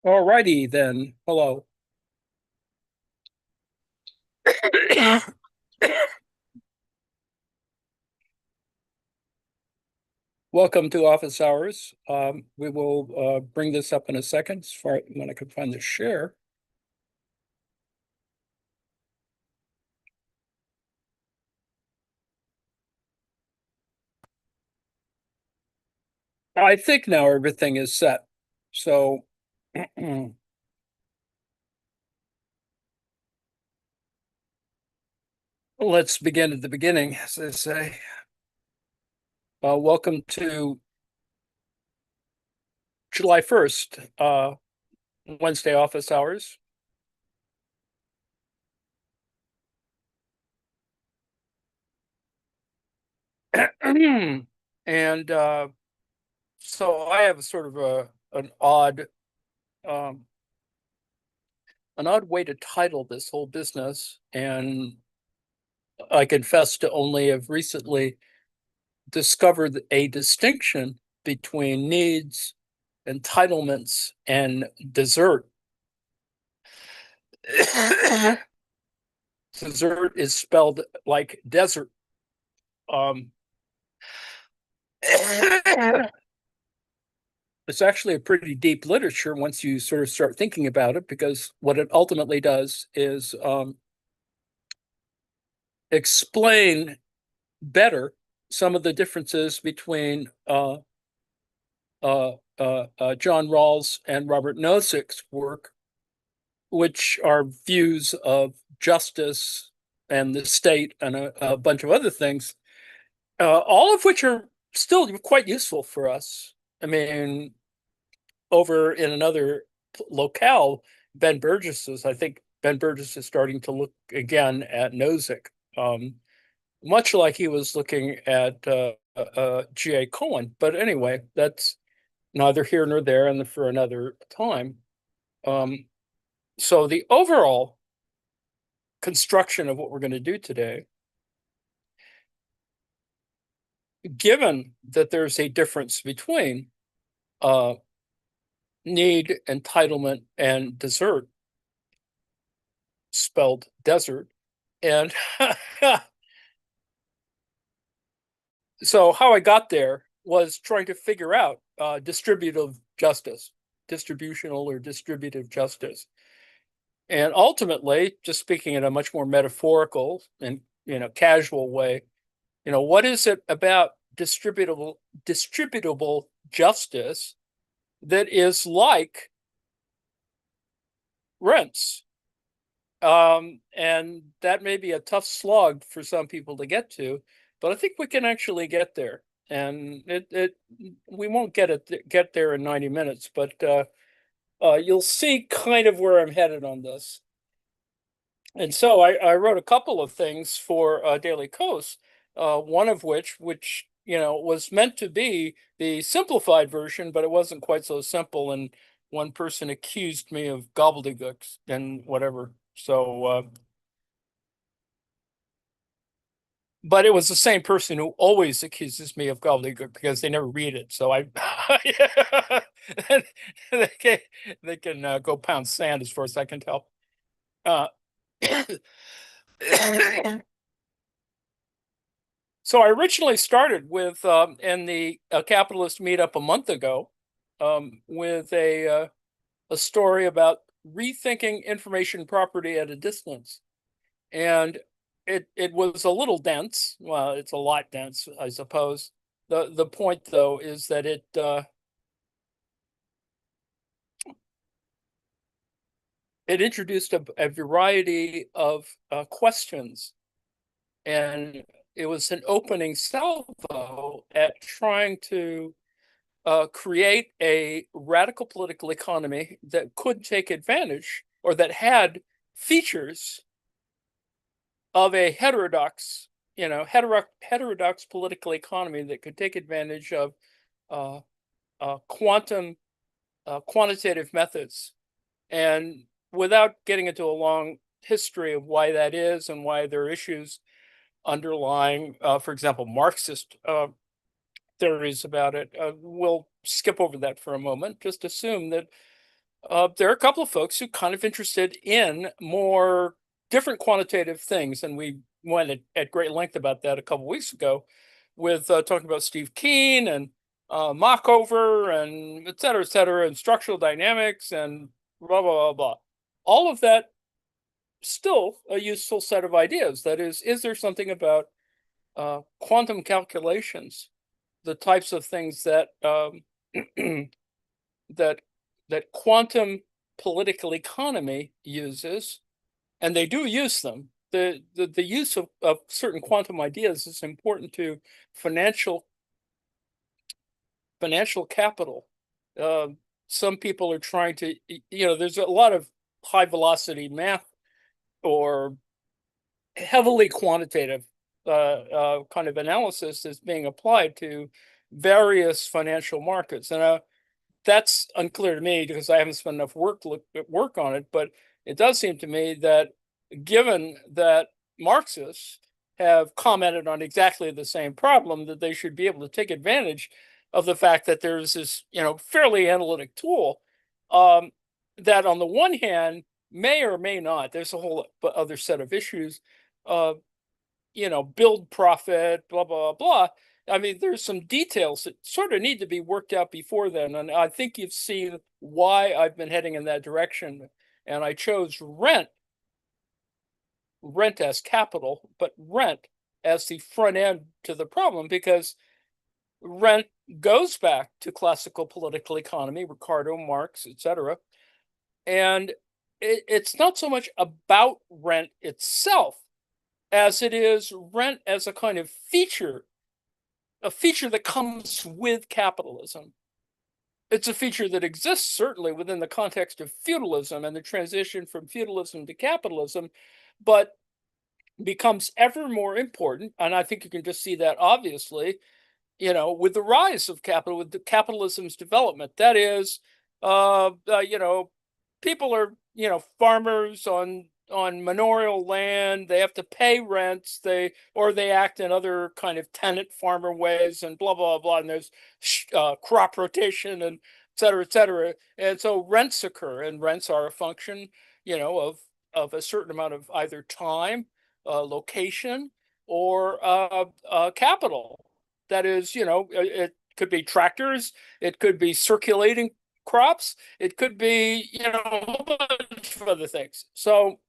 All righty then. Hello. Welcome to office hours. We will bring this up in a second as far when I can find the share. I think now everything is set. So let's begin at the beginning, as they say. Welcome to July 1st, Wednesday office hours. And so I have sort of um, an odd way to title this whole business, and I confess to only have recently discovered a distinction between needs, entitlements, and desert. Desert is spelled like desert. Um, it's actually a pretty deep literature once you sort of start thinking about it, because what it ultimately does is explain better some of the differences between John Rawls and Robert Nozick's work, which are views of justice and the state and a bunch of other things, all of which are still quite useful for us. I mean, over in another locale, I think Ben Burgess is starting to look again at Nozick, much like he was looking at G.A. Cohen. But anyway, that's neither here nor there, and for another time. Um, so the overall construction of what we're going to do today, given that there's a difference between uh, need, entitlement, and desert, spelled desert, and so how I got there was trying to figure out distributive justice, distributional or distributive justice. And ultimately, just speaking in a much more metaphorical and casual way, what is it about distributable justice that is like rents? And that may be a tough slog for some people to get to, but I think we can actually get there. And it we won't get there in 90 minutes, but you'll see kind of where I'm headed on this. And so I wrote a couple of things for Daily Kos, one of which was meant to be the simplified version, but it wasn't quite so simple. And one person accused me of gobbledygook and whatever. So, but it was the same person who always accuses me of gobbledygook because they never read it. So they can, they can go pound sand as far as I can tell. Uh, So I originally started with in the capitalist meetup a month ago, with a story about rethinking information property at a distance, and it was a little dense. Well, it's a lot dense, I suppose. The point though is that it introduced a variety of questions, and it was an opening salvo at trying to create a radical political economy that could take advantage, or that had features of a heterodox political economy that could take advantage of uh, quantitative methods. And without getting into a long history of why that is and why there are issues underlying, for example, Marxist theories about it, we'll skip over that for a moment. Just assume that There are a couple of folks who kind of interested in more different quantitative things, and we went at great length about that a couple of weeks ago with talking about Steve Keen and Markover and et cetera, and structural dynamics and blah, blah, blah, blah. All of that still a useful set of ideas. That is there something about quantum calculations, the types of things that that that quantum political economy uses, and they do use them. The use of certain quantum ideas is important to financial capital. Uh, some people are trying to, there's a lot of high velocity math or heavily quantitative kind of analysis is being applied to various financial markets. And that's unclear to me because I haven't spent enough work on it. But it does seem to me that given that Marxists have commented on exactly the same problem, that they should be able to take advantage of the fact that there's this, fairly analytic tool that, on the one hand, may or may not. There's a whole other set of issues. Uh, build profit, blah, blah, blah. I mean, there's some details that sort of need to be worked out before then. And I think you've seen why I've been heading in that direction. And I chose rent as capital, but rent as the front end to the problem, because rent goes back to classical political economy, Ricardo, Marx, etc. And it's not so much about rent itself as it is rent as a kind of feature, a feature that comes with capitalism. It's a feature that exists certainly within the context of feudalism and the transition from feudalism to capitalism, but becomes ever more important. And I think you can just see that obviously, with the rise of capital, with the capitalism's development. That is, people are, farmers on manorial land. They have to pay rents. They act in other kind of tenant farmer ways and blah, blah, blah. And there's crop rotation and et cetera, et cetera. And so rents occur, and rents are a function, of a certain amount of either time, location, or capital. That is, it could be tractors, it could be circulating crops, it could be, a whole bunch of other things. So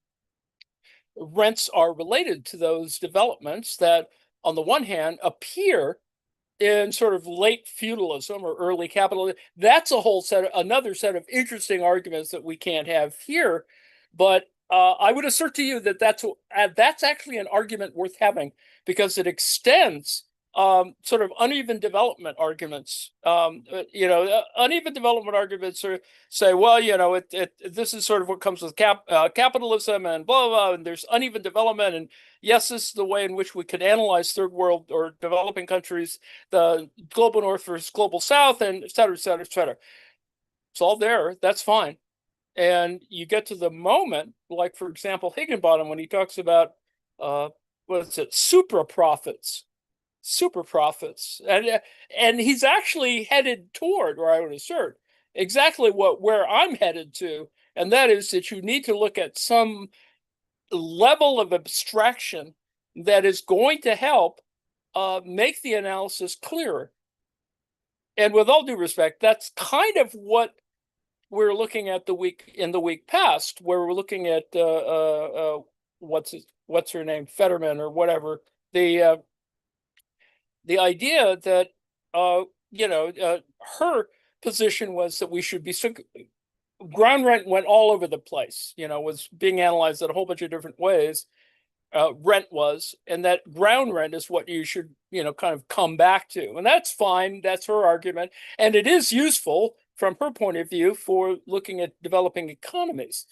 rents are related to those developments that, on the one hand, appear in sort of late feudalism or early capitalism. That's another set of interesting arguments that we can't have here. But I would assert to you that that's actually an argument worth having, because it extends sort of uneven development arguments. Uneven development arguments say, well, this is sort of what comes with capitalism and blah, blah, and there's uneven development. And yes, this is the way in which we could analyze third world or developing countries, the global north versus global south, and et cetera, et cetera, et cetera. It's all there. That's fine. And you get to the moment, like, for example, Higginbottom, when he talks about, what is it, super profits, and he's actually headed toward, or I would assert, exactly where I'm headed to, and that is that you need to look at some level of abstraction that is going to help make the analysis clearer. And with all due respect, that's kind of what we're looking at the week past, where we're looking at what's her name, Fetterman or whatever, the idea that her position was that we should be ground rent went all over the place, was being analyzed in a whole bunch of different ways. Rent was, and that ground rent is what you should, kind of come back to. And that's fine. That's her argument. And it is useful from her point of view for looking at developing economies.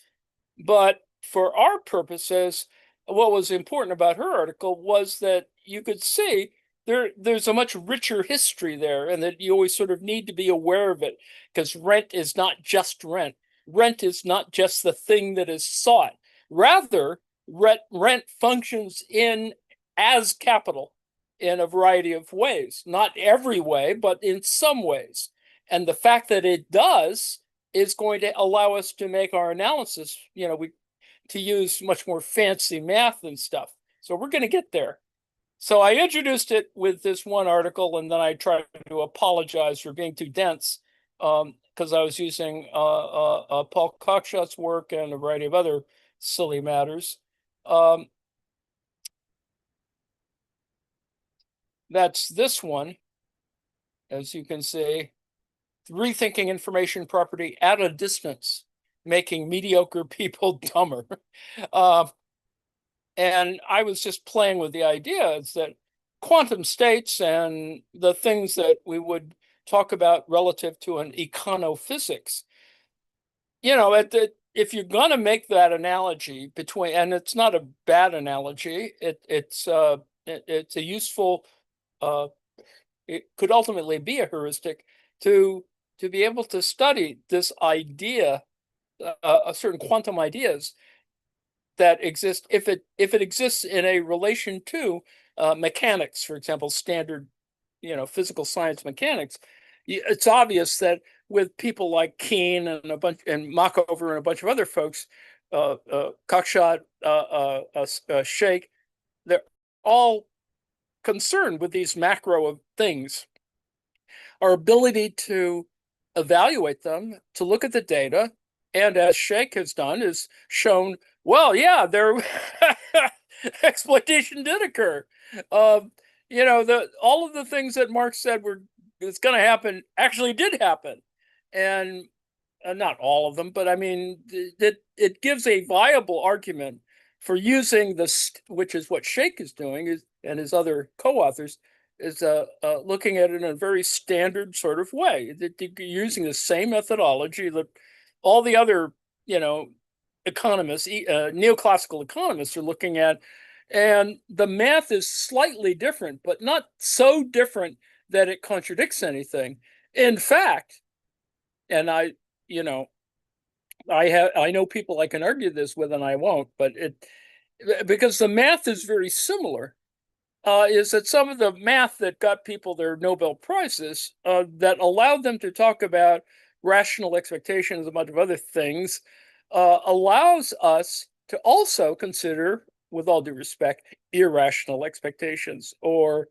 But for our purposes, what was important about her article was that you could see there's a much richer history there, and that you always sort of need to be aware of it, because rent is not just rent. Rent is not just the thing that is sought. Rather, rent functions as capital in a variety of ways. Not every way, but in some ways. And the fact that it does is going to allow us to make our analysis, to use much more fancy math and stuff. So we're going to get there. So I introduced it with this one article, and then I tried to apologize for being too dense, because I was using Paul Cockshot's work and a variety of other silly matters. That's this one, as you can see, rethinking information property at a distance, making mediocre people dumber. And I was just playing with the ideas that quantum states and the things that we would talk about relative to an econophysics, if you're going to make that analogy between, and it's not a bad analogy, it's a useful, it could ultimately be a heuristic to be able to study this idea, certain quantum ideas that exist, if it exists in a relation to mechanics, for example, standard, physical science mechanics. It's obvious that with people like Keene and Machover and a bunch of other folks, Cockshot, Shake, they're all concerned with these macro things. Our ability to evaluate them, to look at the data, and as Shake has done, is shown, well, yeah, their exploitation did occur. All of the things that Marx said it's going to happen actually did happen, and not all of them, but I mean, it gives a viable argument for using this, which is what Shake is doing, and his other co-authors, is looking at it in a very standard sort of way, using the same methodology that all the other, economists, neoclassical economists are looking at. And the math is slightly different, but not so different that it contradicts anything. In fact, and I know people I can argue this with, and I won't, but because the math is very similar, is that some of the math that got people their Nobel Prizes, that allowed them to talk about rational expectations, a bunch of other things, allows us to also consider, with all due respect, irrational expectations or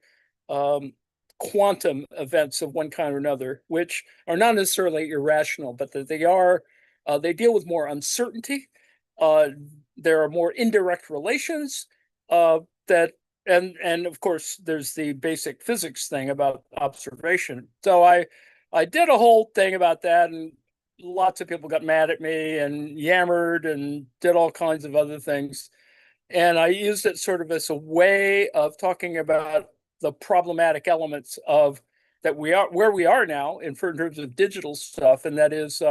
quantum events of one kind or another, which are not necessarily irrational, but that they deal with more uncertainty. There are more indirect relations that and of course there's the basic physics thing about observation. So I did a whole thing about that, and lots of people got mad at me and yammered and did all kinds of other things. And I used it sort of as a way of talking about the problematic elements of that we are where we are now in terms of digital stuff, and that is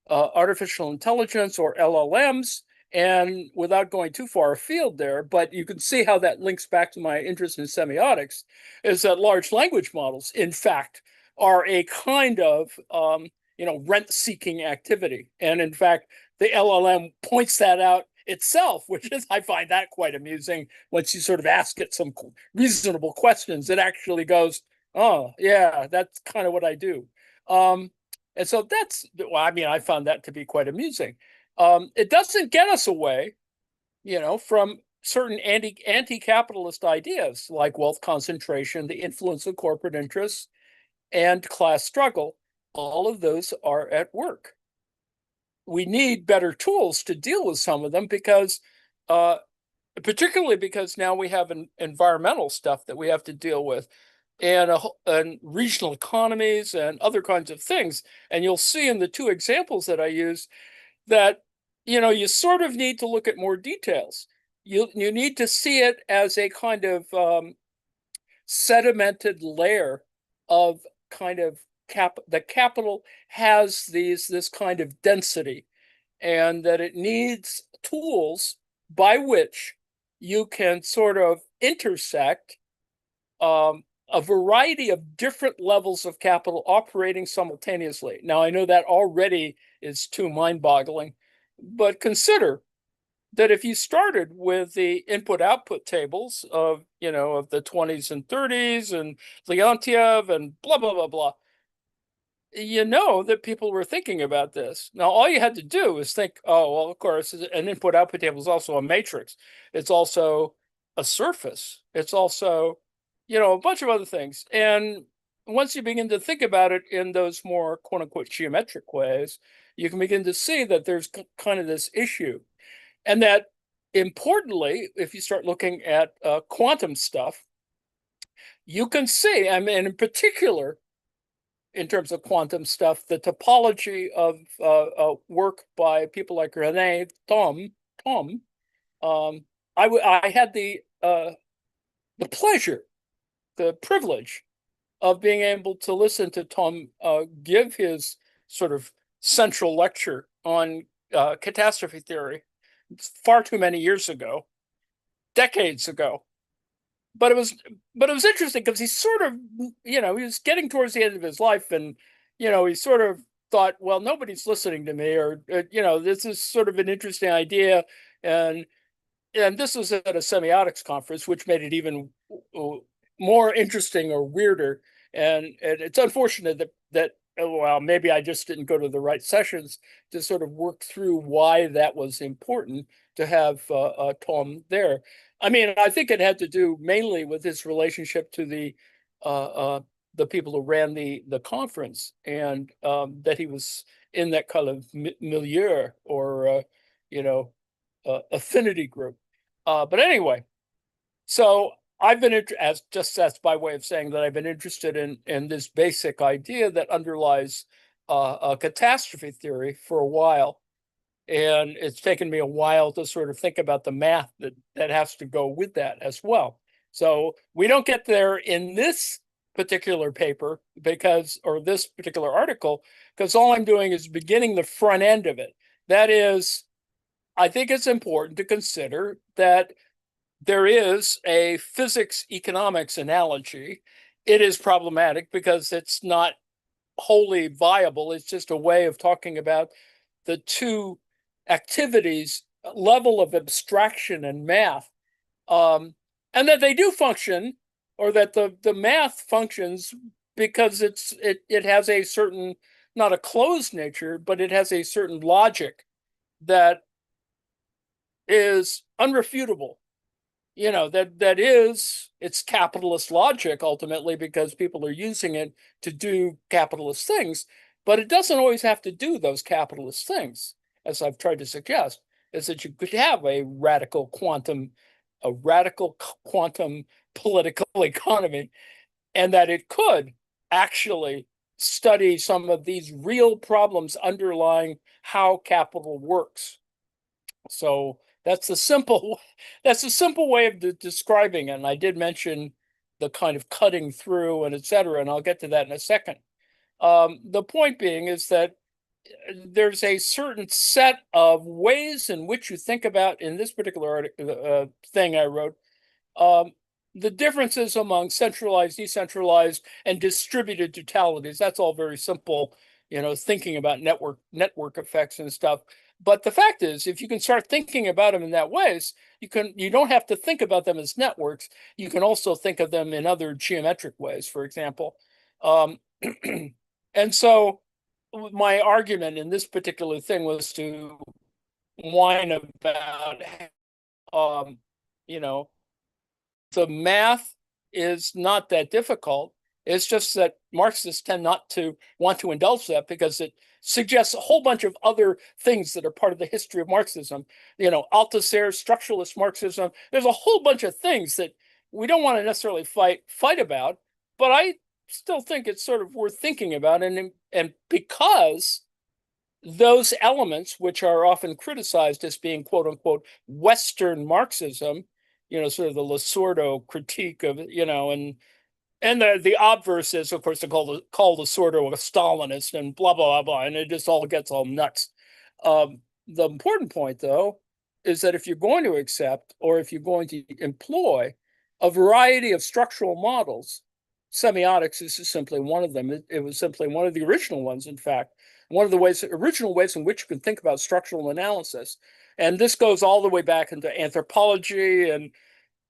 artificial intelligence, or LLMs. And without going too far afield there, but you can see how that links back to my interest in semiotics, is that large language models, in fact, are a kind of rent-seeking activity. And in fact, the LLM points that out itself, which is, I find that quite amusing. Once you sort of ask it some reasonable questions, it actually goes, oh yeah, that's kind of what I do. And so I found that to be quite amusing. It doesn't get us away, from certain anti-capitalist ideas like wealth concentration, the influence of corporate interests, and class struggle. All of those are at work. We need better tools to deal with some of them because, particularly because now we have environmental stuff that we have to deal with, and regional economies and other kinds of things. And you'll see in the two examples that I use that, you sort of need to look at more details. You need to see it as a kind of sedimented layer of kind of the capital has this kind of density, and that it needs tools by which you can sort of intersect a variety of different levels of capital operating simultaneously. Now, I know that already is too mind-boggling, but consider that if you started with the input-output tables of the 20s and 30s and Leontiev and blah, blah, blah, blah, you know that people were thinking about this. Now, all you had to do is think, oh, well, of course, an input output table is also a matrix. It's also a surface. It's also, a bunch of other things. And once you begin to think about it in those more quote unquote geometric ways, you can begin to see that there's kind of this issue. And that importantly, if you start looking at quantum stuff, you can see, I mean, in particular, in terms of quantum stuff, the topology of work by people like Rene Thom. Um, I had the pleasure, the privilege of being able to listen to Thom give his sort of central lecture on catastrophe theory far too many years ago, decades ago. but it was but it was interesting because he sort of, he was getting towards the end of his life, and he sort of thought, well, nobody's listening to me, or this is sort of an interesting idea. And and this was at a semiotics conference, which made it even more interesting or weirder. And it's unfortunate that well, maybe I just didn't go to the right sessions to sort of work through why that was important to have Tom there. I mean, I think it had to do mainly with his relationship to uh, uh, the people who ran the conference, and that he was in that kind of milieu, or you know affinity group. But anyway, so I've been as just that's by way of saying that I've been interested in this basic idea that underlies a catastrophe theory for a while, and it's taken me a while to sort of think about the math that has to go with that as well. So we don't get there in this particular paper or this particular article, because all I'm doing is beginning the front end of it. That is, I think it's important to consider that there is a physics economics analogy. It is problematic because it's not wholly viable. It's just a way of talking about the two activities, level of abstraction and math, um, and that they do function, or that the math functions because it has a certain, not a closed nature, but it has a certain logic that is unrefutable. That is, it's capitalist logic ultimately, because people are using it to do capitalist things, but it doesn't always have to do those capitalist things. As I've tried to suggest, is that you could have a radical quantum political economy, and that it could actually study some of these real problems underlying how capital works. So that's a simple way of describing it. And I did mention the kind of cutting through and et cetera, and I'll get to that in a second. The point being is that there's a certain set of ways in which you think about, in this particular thing I wrote, um, the differences among centralized, decentralized, and distributed totalities. That's all very simple, thinking about network effects and stuff. But the fact is, if you can start thinking about them in that ways, you don't have to think about them as networks. You can also think of them in other geometric ways, for example. Um, and so my argument in this particular thing was to whine about, um, you know, the math is not that difficult. It's just that Marxists tend not to want to indulge that because it suggests a whole bunch of other things that are part of the history of Marxism. Althusser, structuralist Marxism. There's a whole bunch of things that we don't want to necessarily fight about, but I still think it's sort of worth thinking about. And because those elements, which are often criticized as being quote unquote Western Marxism, sort of the Lasordo critique of, and the obverse is, of course, to call Lasordo a Stalinist and blah, blah, blah, blah, and it just all gets all nuts. The important point, though, is that if you're going to accept, or if you're going to employ a variety of structural models, semiotics is simply one of them. It was simply one of the original ones, in fact, one of the original ways in which you can think about structural analysis. And this goes all the way back into anthropology, and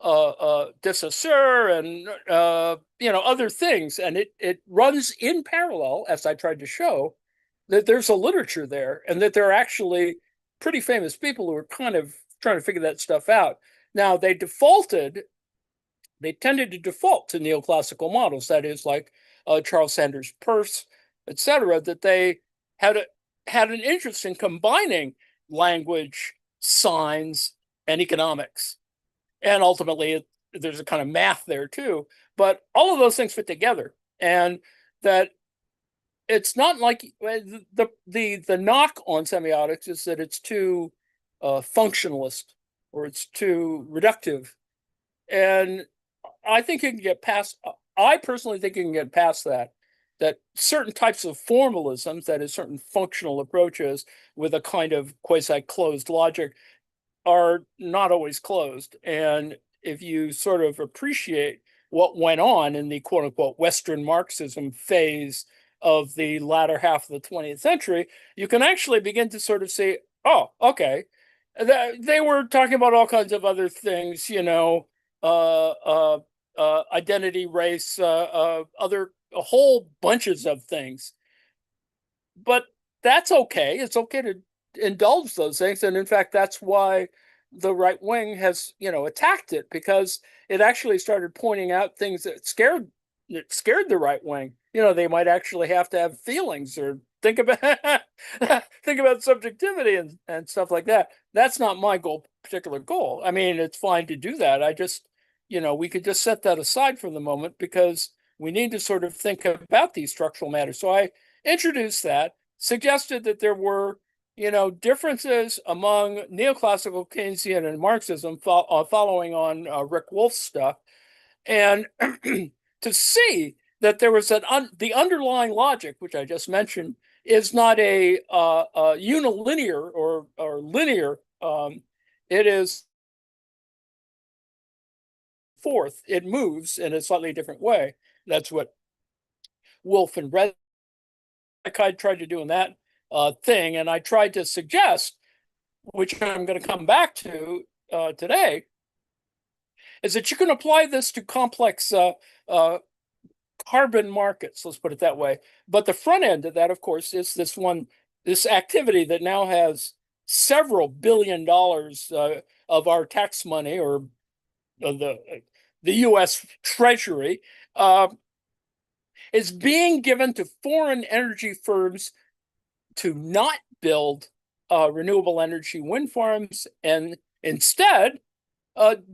de Saussure and other things, and it runs in parallel, as I tried to show, that there's a literature there, and that there are actually pretty famous people who are kind of trying to figure that stuff out. Now they tended to default to neoclassical models, that is, like Charles Sanders Peirce, etc., that they had had an interest in combining language, signs, and economics, and ultimately there's a kind of math there too. But all of those things fit together, and that it's not like the knock on semiotics is that it's too functionalist, or it's too reductive, and I think you can get past. I personally think you can get past that. That certain types of formalisms, that is, certain functional approaches with a kind of quasi-closed logic, are not always closed. And if you sort of appreciate what went on in the quote unquote Western Marxism phase of the latter half of the 20th century, you can actually begin to sort of say, oh, okay, they were talking about all kinds of other things, identity, race, other whole bunches of things. But that's okay. It's okay to indulge those things, and in fact, that's why the right wing has, attacked it, because it actually started pointing out things that scared the right wing. They might actually have to have feelings, or think about think about subjectivity and stuff like that. That's not my particular goal. I mean, it's fine to do that. I just, we could just set that aside for the moment, because we need to sort of think about these structural matters. So I introduced that, suggested that there were, differences among neoclassical Keynesian and Marxism, following on Rick Wolf's stuff, and to see that there was the underlying logic, which I just mentioned, is not a unilinear or linear. It is forth. It moves in a slightly different way. That's what Wolf and Red tried to do in that thing, and I tried to suggest, which I'm going to come back to today, is that you can apply this to complex uh, carbon markets, let's put it that way. But the front end of that, of course, is this activity that now has several $billion of our tax money, or the U.S. Treasury, is being given to foreign energy firms to not build renewable energy wind farms, and instead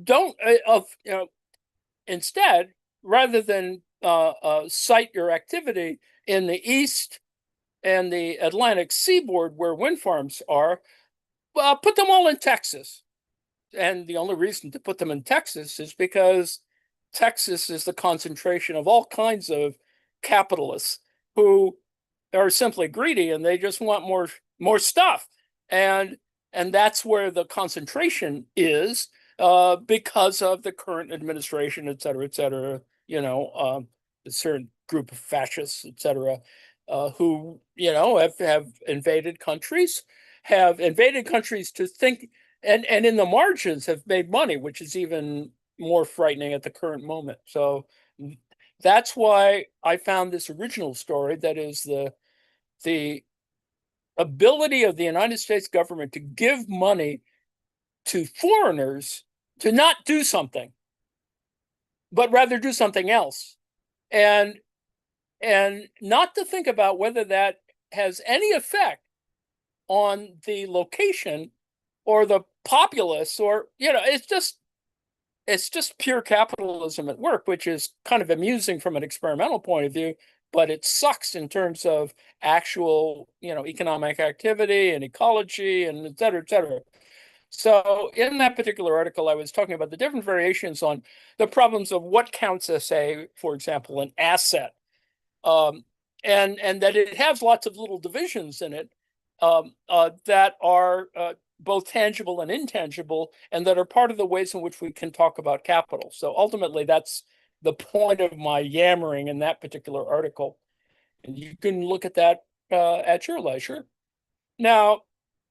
don't instead, rather than cite your activity in the east and the Atlantic seaboard where wind farms are, put them all in Texas. And the only reason to put them in Texas is because Texas is the concentration of all kinds of capitalists who are simply greedy, and they just want more stuff. And that's where the concentration is, because of the current administration, et cetera, et cetera. A certain group of fascists, et cetera, who have invaded countries, to think, and in the margins have made money, which is even more frightening at the current moment. So that's why I found this original story, that is the ability of the United States government to give money to foreigners to not do something, but rather do something else, and not to think about whether that has any effect on the location or the populace, or it's just pure capitalism at work, which is kind of amusing from an experimental point of view, but it sucks in terms of actual, economic activity and ecology and et cetera, et cetera. So in that particular article, I was talking about the different variations on the problems of what counts as, say, for example, an asset, um, and that it has lots of little divisions in it, that are both tangible and intangible, and that are part of the ways in which we can talk about capital. So ultimately, that's the point of my yammering in that particular article. And you can look at that at your leisure. Now,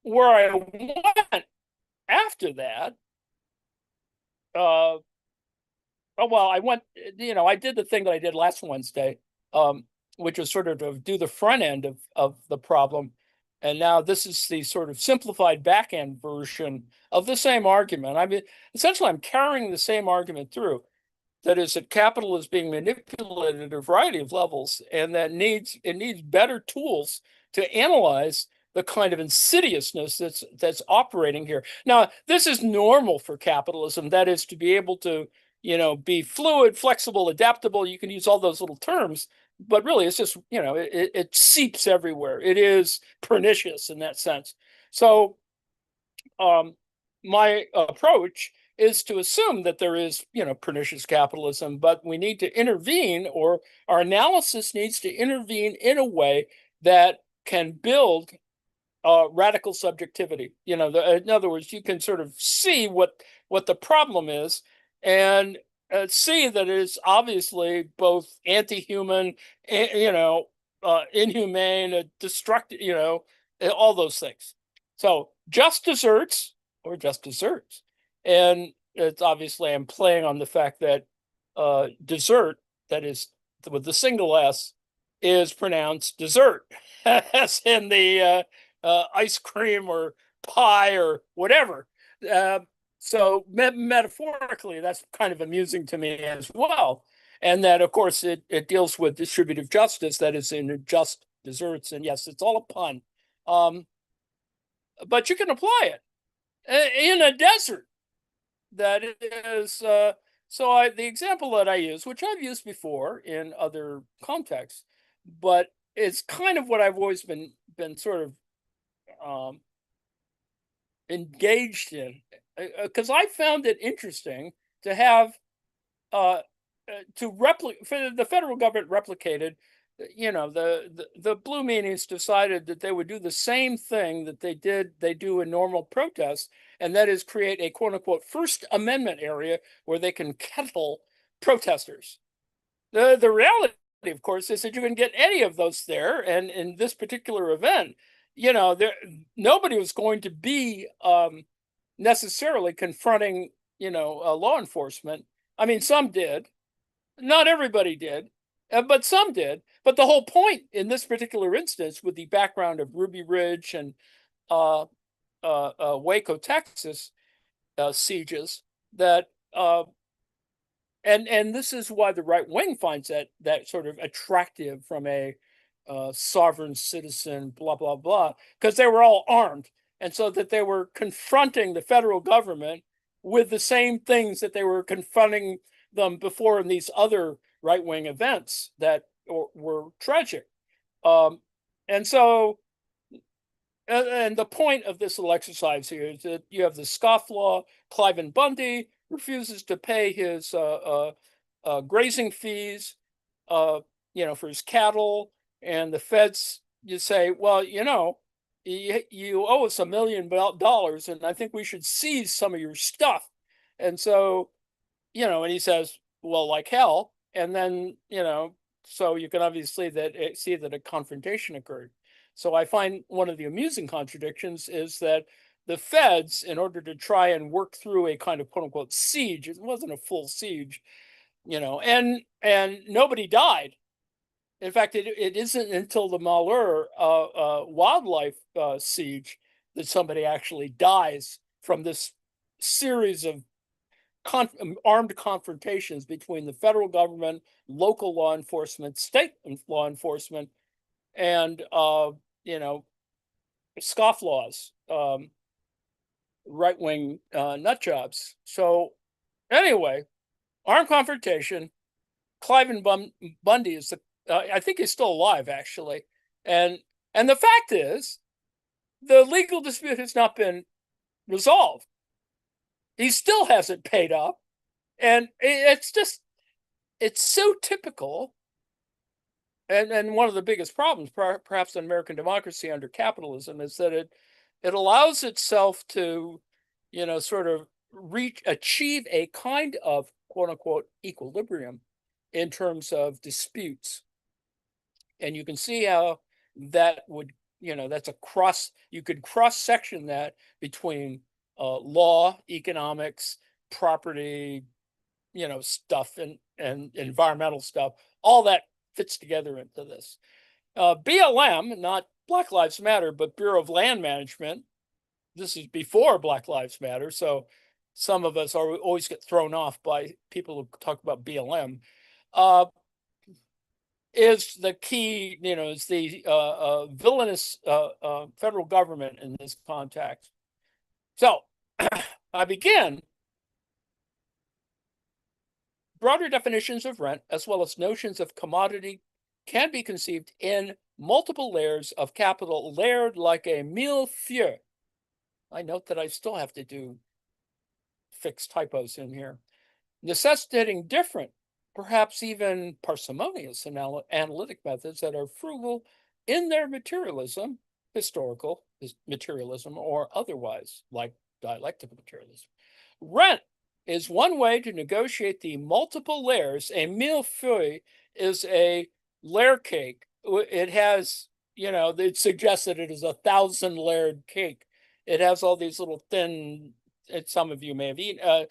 where I went after that, uh, Oh, well, I went, I did the thing that I did last Wednesday, um, which was sort of to do the front end of the problem. And now this is the sort of simplified back end version of the same argument. I mean, essentially, I'm carrying the same argument through. That is, that capital is being manipulated at a variety of levels, and that needs better tools to analyze the kind of insidiousness that's operating here. Now, this is normal for capitalism. That is, to be able to, be fluid, flexible, adaptable. You can use all those little terms, but really, it's just, it seeps everywhere. It is pernicious in that sense. So my approach is to assume that there is, pernicious capitalism, but we need to intervene, or our analysis needs to intervene in a way that can build radical subjectivity. In other words, you can sort of see what the problem is, and see that it is obviously both anti-human, inhumane, destructive, all those things. So just desserts or just desserts, and it's obviously I'm playing on the fact that dessert, that is with the single S, is pronounced dessert, as in the ice cream or pie or whatever. Uh, so metaphorically, that's kind of amusing to me as well. And that, of course, it deals with distributive justice, that is in just desserts. And yes, it's all a pun. Um, but you can apply it in a desert. That is, the example that I use, which I've used before in other contexts, but it's kind of what I've always been sort of um, engaged in, because I found it interesting to have uh, to replicate for the federal government replicated. The blue meanies decided that they would do the same thing that they do in normal protests, and that is create a quote unquote First Amendment area where they can kettle protesters. The reality, of course, is that you can get any of those there, and in this particular event, there nobody was going to be necessarily confronting, law enforcement. I mean, some did, not everybody did, but some did. But the whole point in this particular instance, with the background of Ruby Ridge and uh, Waco, Texas sieges, that and this is why the right wing finds that sort of attractive from a sovereign citizen, blah blah blah, because they were all armed, and so that they were confronting the federal government with the same things that they were confronting them before in these other right wing events that were tragic. Um, and so and the point of this little exercise here is that you have the scofflaw Cliven Bundy refuses to pay his grazing fees, uh, for his cattle, and the feds, you say, well, you owe us $1 million, and I think we should seize some of your stuff. And so, and he says, well, like hell. And then, so you can obviously see that a confrontation occurred. So I find one of the amusing contradictions is that the feds, in order to try and work through a kind of quote unquote siege, it wasn't a full siege, and nobody died. In fact, it isn't until the Malheur wildlife siege that somebody actually dies from this series of armed confrontations between the federal government, local law enforcement, state law enforcement, and scofflaws, right wing nut jobs. So anyway, armed confrontation. Cliven Bundy is I think he's still alive actually, and the fact is the legal dispute has not been resolved. He still hasn't paid up, and it's so typical. And one of the biggest problems, perhaps in American democracy under capitalism, is that it allows itself to, sort of achieve a kind of quote unquote equilibrium in terms of disputes. And you can see how that would, that's a you could cross section that between law, economics, property, stuff and environmental stuff. All that fits together into this. BLM, not Black Lives Matter, but Bureau of Land Management. This is before Black Lives Matter, so some of us always get thrown off by people who talk about BLM. Is the key, is the villainous federal government in this context. So I begin. Broader definitions of rent, as well as notions of commodity, can be conceived in multiple layers of capital, layered like a millefeuille. I note that I still have to fix typos in here, necessitating different, perhaps even parsimonious analytic methods that are frugal in their materialism, historical materialism, or otherwise, like dialectical materialism. Rent is one way to negotiate the multiple layers. A millefeuille is a layer cake. It has, it suggests that it is 1,000-layered cake. It has all these little thin, some of you may have eaten, a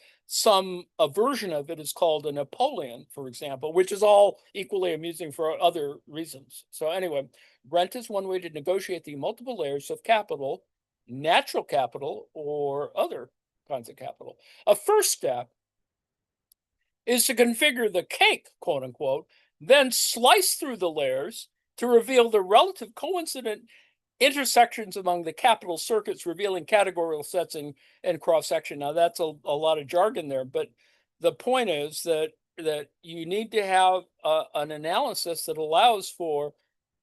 version of it is called a Napoleon, for example, which is all equally amusing for other reasons. So anyway, rent is one way to negotiate the multiple layers of capital, natural capital, or other kinds of capital. A first step is to configure the cake, quote unquote, then slice through the layers to reveal the relative coincident intersections among the capital circuits, revealing categorical sets and cross-section. Now, that's a lot of jargon there, but the point is that you need to have an analysis that allows for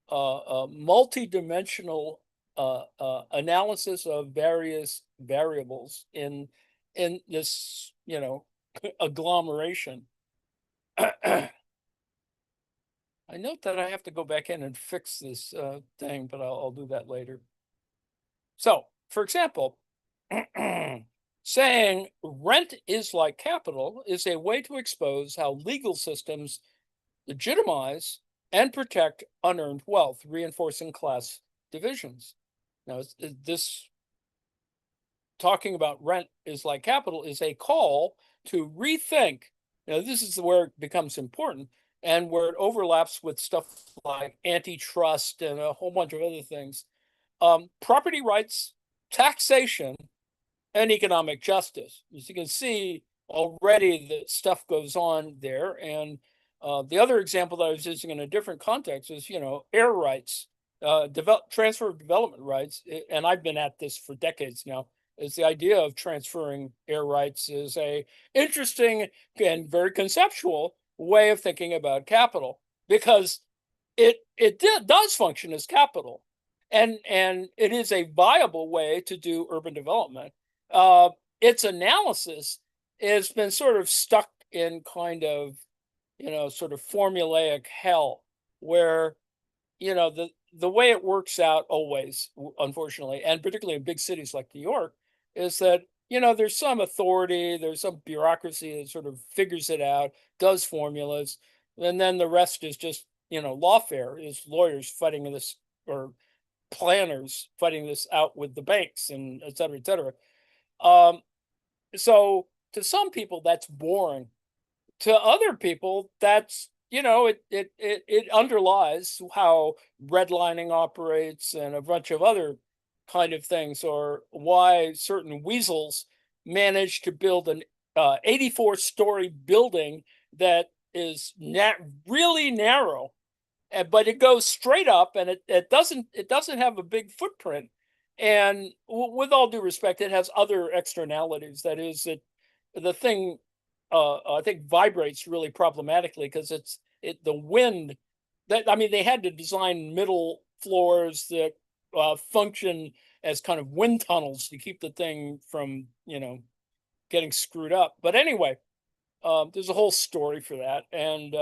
a multi-dimensional analysis of various variables in this, agglomeration. I note that I have to go back in and fix this thing, but I'll do that later. So, for example, saying rent is like capital is a way to expose how legal systems legitimize and protect unearned wealth, reinforcing class divisions. Now, this talking about rent is like capital is a call to rethink. This is where it becomes important and where it overlaps with stuff like antitrust and a whole bunch of other things. Property rights, taxation, and economic justice. As you can see already, the stuff goes on there. And the other example that I was using in a different context is, air rights, transfer of development rights. And I've been at this for decades now. Is the idea of transferring air rights is a interesting and very conceptual way of thinking about capital, because it does function as capital, and it is a viable way to do urban development. Its analysis has been sort of stuck in kind of sort of formulaic hell, where the way it works out always, unfortunately, and particularly in big cities like New York, is that there's some authority, there's some bureaucracy that sort of figures it out, does formulas, and then the rest is just lawfare, is lawyers fighting this, or planners fighting this out with the banks, and et cetera, et cetera. So to some people that's boring. To other people, that's it underlies how redlining operates and a bunch of other kind of things, or why certain weasels manage to build an 84-story building that is really narrow, but it goes straight up, and it doesn't have a big footprint. And with all due respect, it has other externalities. That is, the thing I think vibrates really problematically, because the wind. They had to design middle floors that function as kind of wind tunnels to keep the thing from getting screwed up. But anyway, there's a whole story for that, and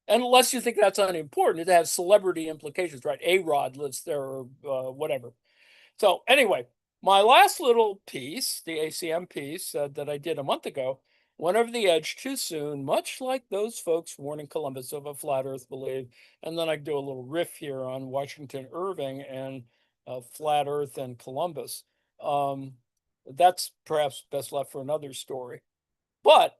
unless you think that's unimportant, it has celebrity implications, right? A-Rod lives there, or whatever. So anyway, my last little piece, the ACM piece that I did a month ago, went over the edge too soon, much like those folks warning Columbus of a flat earth belief. And then I do a little riff here on Washington Irving and flat earth and Columbus. That's perhaps best left for another story. But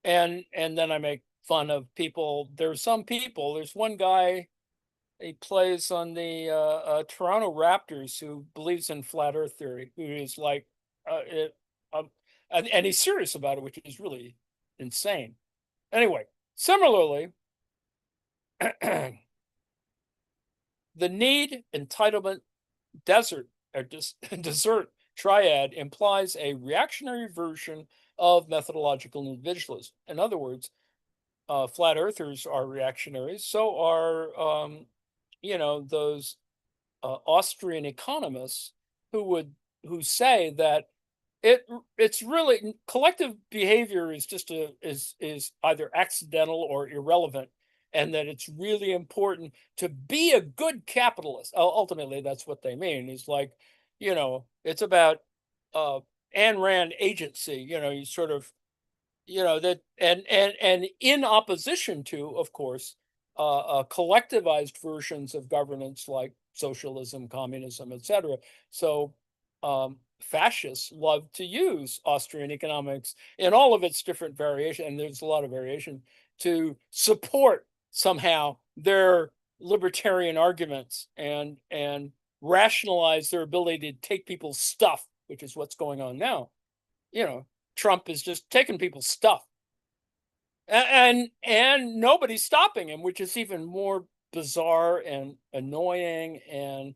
and then I make fun of people. There's some people. There's one guy. He plays on the Toronto Raptors who believes in flat Earth theory. Who is like, it, um, and he's serious about it, which is really insane. Anyway, similarly, the need, entitlement, desert, or desert triad implies a reactionary version of methodological individualism. In other words, flat earthers are reactionaries. So are those Austrian economists who say that it's really collective behavior is just is either accidental or irrelevant, and that it's really important to be a good capitalist. Ultimately, that's what they mean. Is like, it's about uh, Ayn Rand agency. You sort of that, and in opposition to, of course, collectivized versions of governance like socialism, communism, etc. So fascists love to use Austrian economics in all of its different variations, and there's a lot of variation, to support somehow their libertarian arguments and rationalize their ability to take people's stuff, which is what's going on now. Trump is just taking people's stuff, and nobody's stopping him, which is even more bizarre and annoying and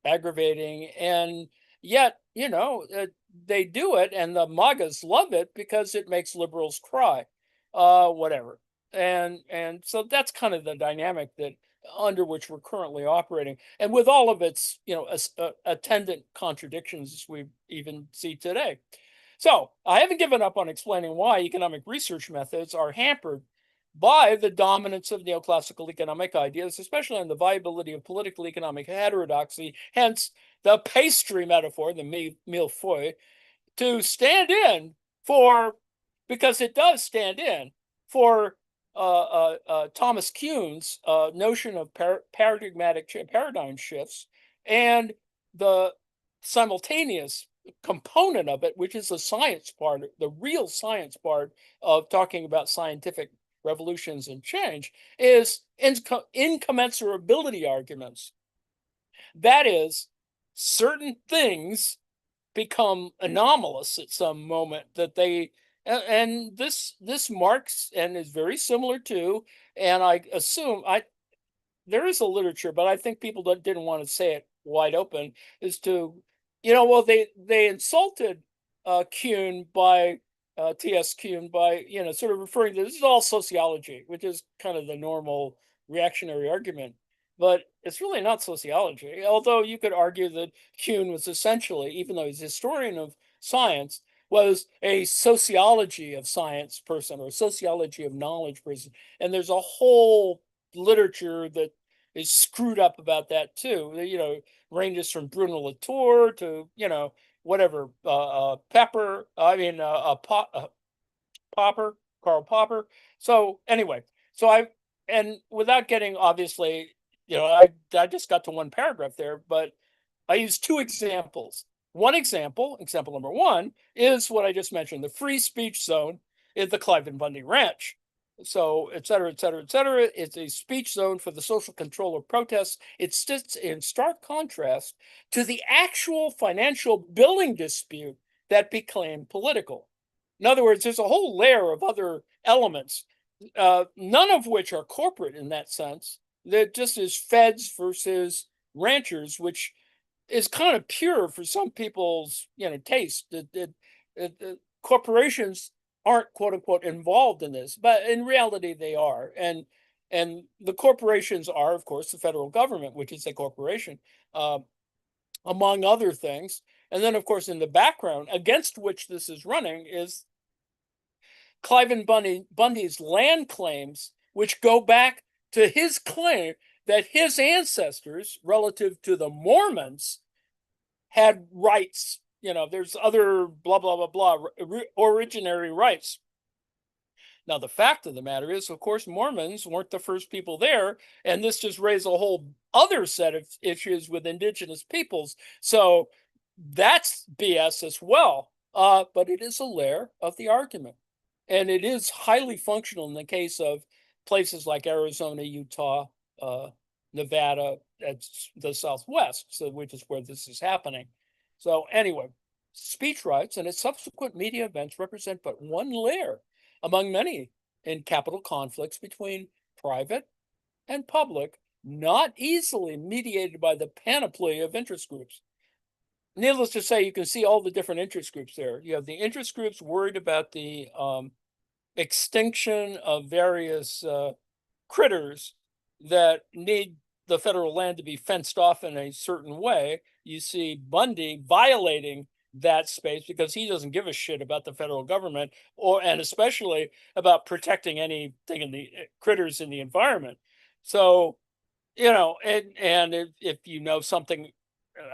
aggravating. And yet, they do it, and the MAGAs love it because it makes liberals cry. Whatever. And so that's kind of the dynamic that under which we're currently operating, and with all of its attendant contradictions, as we even see today. So I haven't given up on explaining why economic research methods are hampered by the dominance of neoclassical economic ideas, especially on the viability of political economic heterodoxy, hence the pastry metaphor, the millefeuille, to stand in for, because it does stand in for Thomas Kuhn's notion of paradigmatic paradigm shifts, and the simultaneous component of it, which is the science part, the real science part of talking about scientific revolutions and change, is incommensurability arguments. That is, certain things become anomalous at some moment that they, and this marks and is very similar to, and I assume there is a literature, but I think people didn't want to say it wide open, is to, well, they insulted Kuhn by T.S. Kuhn by, sort of referring to this is all sociology, which is kind of the normal reactionary argument. But it's really not sociology, although you could argue that Kuhn was essentially, even though he's a historian of science, was a sociology of science person or sociology of knowledge person. And there's a whole literature that is screwed up about that too. Ranges from Bruno Latour to whatever Pepper. I mean Popper, Karl Popper. So anyway, so and without getting obviously, I just got to one paragraph there, but I used two examples. One example number one, is what I just mentioned, the free speech zone in the Clive Bundy Ranch. So, et cetera, et cetera, et cetera. It's a speech zone for the social control of protests. It sits in stark contrast to the actual financial billing dispute that became political. In other words, there's a whole layer of other elements, none of which are corporate in that sense. That just is feds versus ranchers, which is kind of pure for some people's taste. Corporations aren't quote unquote involved in this, but in reality they are, and the corporations are, of course, the federal government, which is a corporation, among other things. And then, of course, in the background against which this is running is Clive Bundy's land claims, which go back to his claim that his ancestors, relative to the Mormons, had rights. There's other blah, blah, blah, blah, originary rights. Now, the fact of the matter is, of course, Mormons weren't the first people there, and this just raised a whole other set of issues with indigenous peoples. So that's BS as well, but it is a layer of the argument. and it is highly functional in the case of places like Arizona, Utah, uh, Nevada, that's the Southwest, so which is where this is happening. So anyway, speech rights and its subsequent media events represent but one layer among many in capital conflicts between private and public, not easily mediated by the panoply of interest groups. Needless to say, you can see all the different interest groups there. You have the interest groups worried about the extinction of various critters that need the federal land to be fenced off in a certain way. You see Bundy violating that space because he doesn't give a shit about the federal government, or and especially about protecting anything in the critters in the environment. So, and if you know something,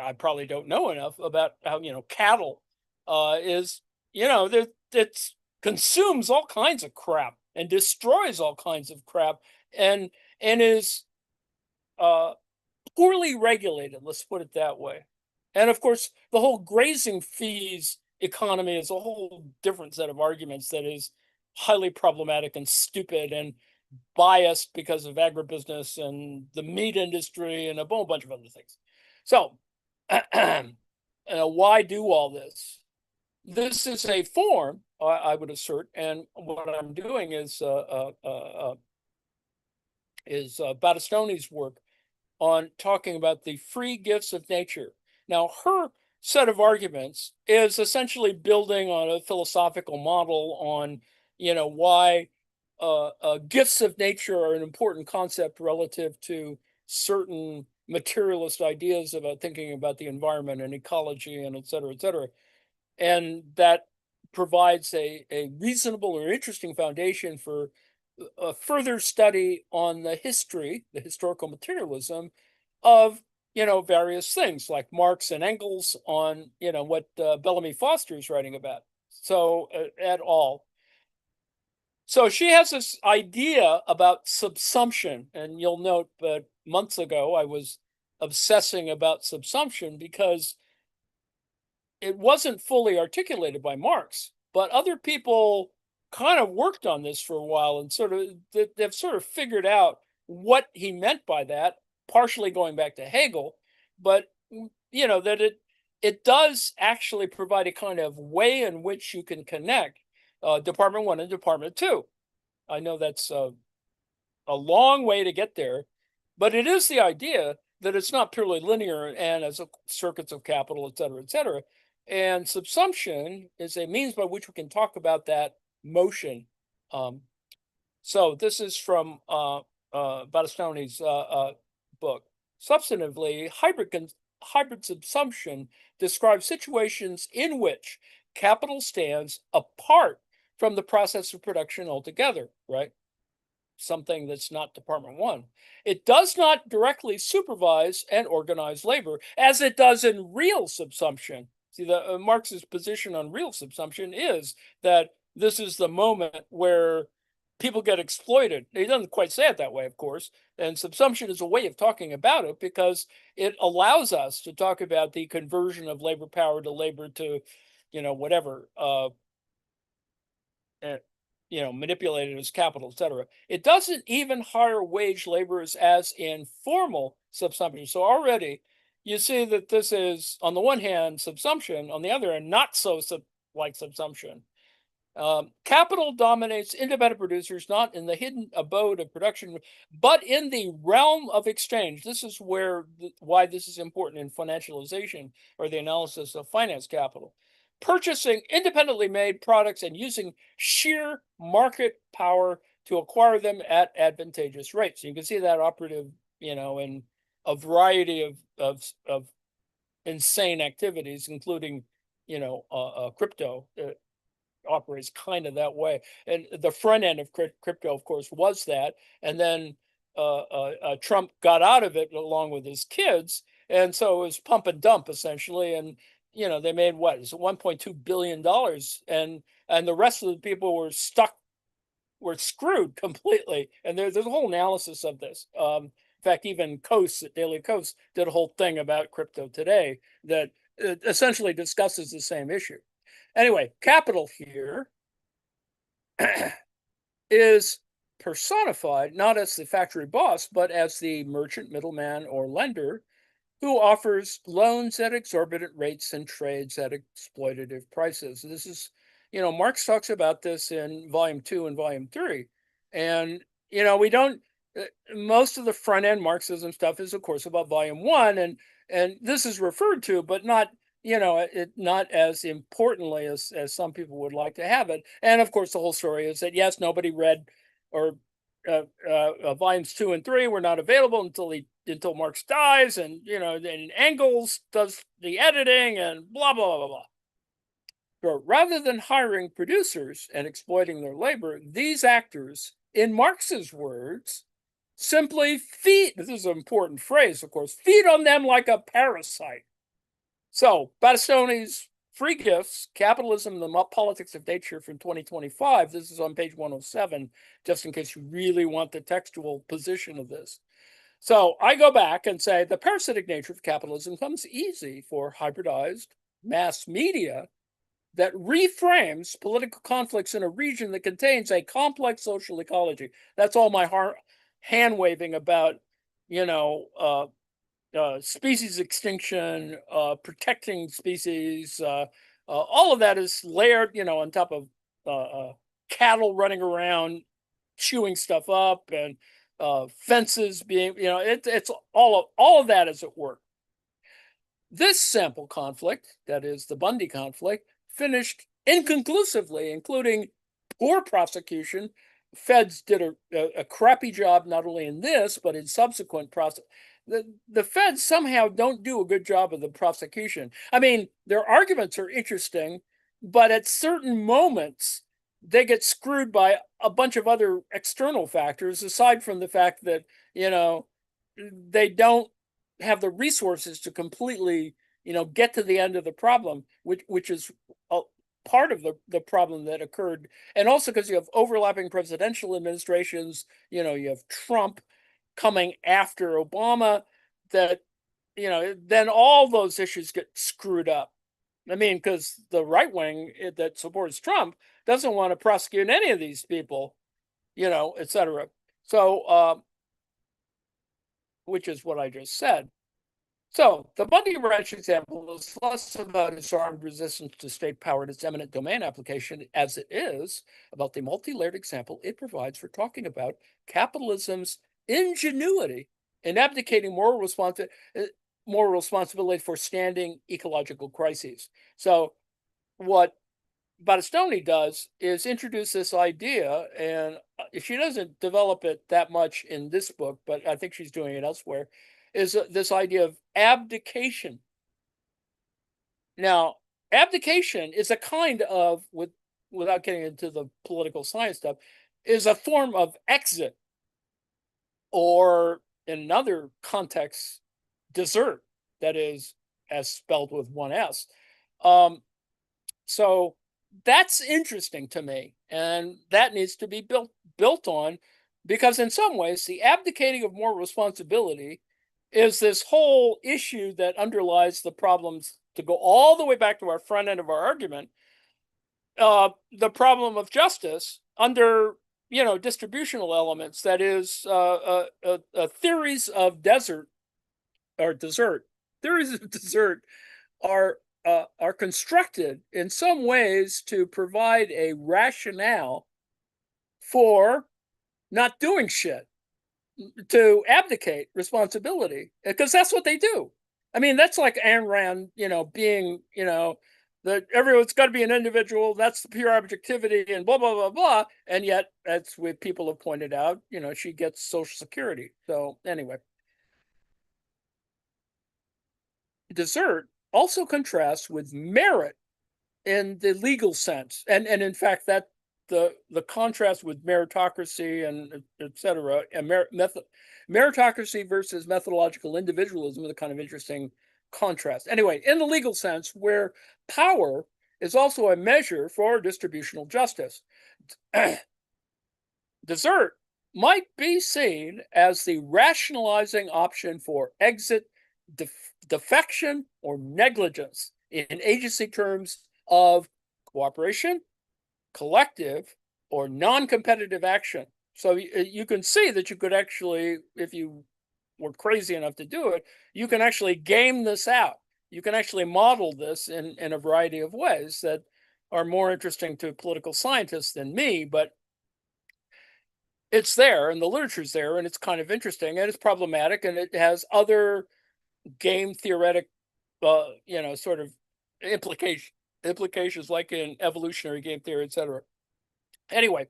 I probably don't know enough about how, cattle is, there it's consumes all kinds of crap and destroys all kinds of crap, and is uh poorly regulated, let's put it that way. And of course, the whole grazing fees economy is a whole different set of arguments that is highly problematic and stupid and biased because of agribusiness and the meat industry and a whole bunch of other things. So, why do all this? This is a form, I would assert, and what I'm doing is Battistoni's work on talking about the free gifts of nature. Now, her set of arguments is essentially building on a philosophical model on, why gifts of nature are an important concept relative to certain materialist ideas about thinking about the environment and ecology and et cetera, et cetera. And that provides a reasonable or interesting foundation for a further study on the history, the historical materialism of, various things like Marx and Engels on, what Bellamy Foster is writing about. So at all. So she has this idea about subsumption, and you'll note that months ago I was obsessing about subsumption because it wasn't fully articulated by Marx, but other people kind of worked on this for a while and they've sort of figured out what he meant by that, partially going back to Hegel, but that it does actually provide a kind of way in which you can connect Department 1 and Department 2. I know that's a long way to get there, but it is the idea that it's not purely linear and as a circuits of capital, et cetera, et cetera. And subsumption is a means by which we can talk about that motion. So this is from Battistoni's book. Substantively, hybrid subsumption describes situations in which capital stands apart from the process of production altogether, right? Something that's not Department 1. It does not directly supervise and organize labor as it does in real subsumption. See, the Marx's position on real subsumption is that this is the moment where people get exploited. He doesn't quite say it that way, of course. And subsumption is a way of talking about it because it allows us to talk about the conversion of labor power to labor to, whatever, manipulated as capital, etc. It doesn't even hire wage laborers as in formal subsumption. So already you see that this is, on the one hand, subsumption, on the other hand, not so like subsumption. Capital dominates independent producers, not in the hidden abode of production, but in the realm of exchange. This is why this is important in financialization or the analysis of finance capital. Purchasing independently made products and using sheer market power to acquire them at advantageous rates. You can see that operative, in a variety of insane activities, including, crypto. Operates kind of that way, and the front end of crypto, of course, was that, and then Trump got out of it along with his kids, and so it was pump and dump essentially, and they made what is it, $1.2 billion, and the rest of the people were screwed completely, and there's a whole analysis of this. In fact, even Coase at Daily Coase did a whole thing about crypto today that essentially discusses the same issue. Anyway, capital here is personified not as the factory boss, but as the merchant, middleman, or lender who offers loans at exorbitant rates and trades at exploitative prices. This is, Marx talks about this in volume 2 and volume 3. And, we don't, most of the front end Marxism stuff is, of course, about volume 1. And this is referred to, but not, not as importantly as some people would like to have it. And of course, the whole story is that, yes, nobody read, or volumes 2 and 3 were not available until Marx dies, and then Engels does the editing, and blah blah blah blah. But rather than hiring producers and exploiting their labor, these actors, in Marx's words, simply feed. This is an important phrase, of course. Feed on them like a parasite. So Battistoni's Free Gifts, Capitalism and the Politics of Nature from 2025. This is on page 107, just in case you really want the textual position of this. So I go back and say the parasitic nature of capitalism comes easy for hybridized mass media that reframes political conflicts in a region that contains a complex social ecology. That's all my hand waving about, species extinction, protecting species, all of that is layered, on top of cattle running around, chewing stuff up, and fences being, it's all of that is at work. This sample conflict, that is the Bundy conflict, finished inconclusively, including poor prosecution. Feds did a crappy job not only in this, but in subsequent the feds somehow don't do a good job of the prosecution. I mean, their arguments are interesting, but at certain moments, they get screwed by a bunch of other external factors, aside from the fact that, they don't have the resources to completely, get to the end of the problem, which is a part of the problem that occurred. And also because you have overlapping presidential administrations, you have Trump coming after Obama, that, then all those issues get screwed up. I mean, because the right wing that supports Trump doesn't want to prosecute any of these people, et cetera. So, which is what I just said. So the Bundy Ranch example is less about its armed resistance to state power and its eminent domain application as it is about the multi-layered example it provides for talking about capitalism's ingenuity in abdicating moral responsibility for standing ecological crises. So what Battistoni does is introduce this idea, and she doesn't develop it that much in this book, but I think she's doing it elsewhere, is this idea of abdication. Now, abdication is a kind of, without getting into the political science stuff, is a form of exit, or in another context, desert, that is, as spelled with one S. So that's interesting to me, and that needs to be built on, because in some ways, the abdicating of moral responsibility is this whole issue that underlies the problems, to go all the way back to our front end of our argument, the problem of justice under, distributional elements, that is, theories of desert, or desert. Theories of desert are constructed in some ways to provide a rationale for not doing shit, to abdicate responsibility, because that's what they do. I mean, that's like Ayn Rand, being, that everyone's got to be an individual, that's the pure objectivity, and blah, blah, blah, blah. And yet, as people have pointed out, she gets Social Security. So anyway, desert also contrasts with merit in the legal sense, and in fact, that the contrast with meritocracy and et cetera, and meritocracy versus methodological individualism is a kind of interesting contrast. Anyway, in the legal sense, where power is also a measure for distributional justice, desert might be seen as the rationalizing option for exit, defection, or negligence in agency terms of cooperation, collective, or non-competitive action. So you can see that you could actually, if you were crazy enough to do it, you can actually game this out. You can actually model this in a variety of ways that are more interesting to political scientists than me, but it's there and the literature's there and it's kind of interesting and it's problematic and it has other game theoretic sort of implication implications like in evolutionary game theory, etc. Anyway,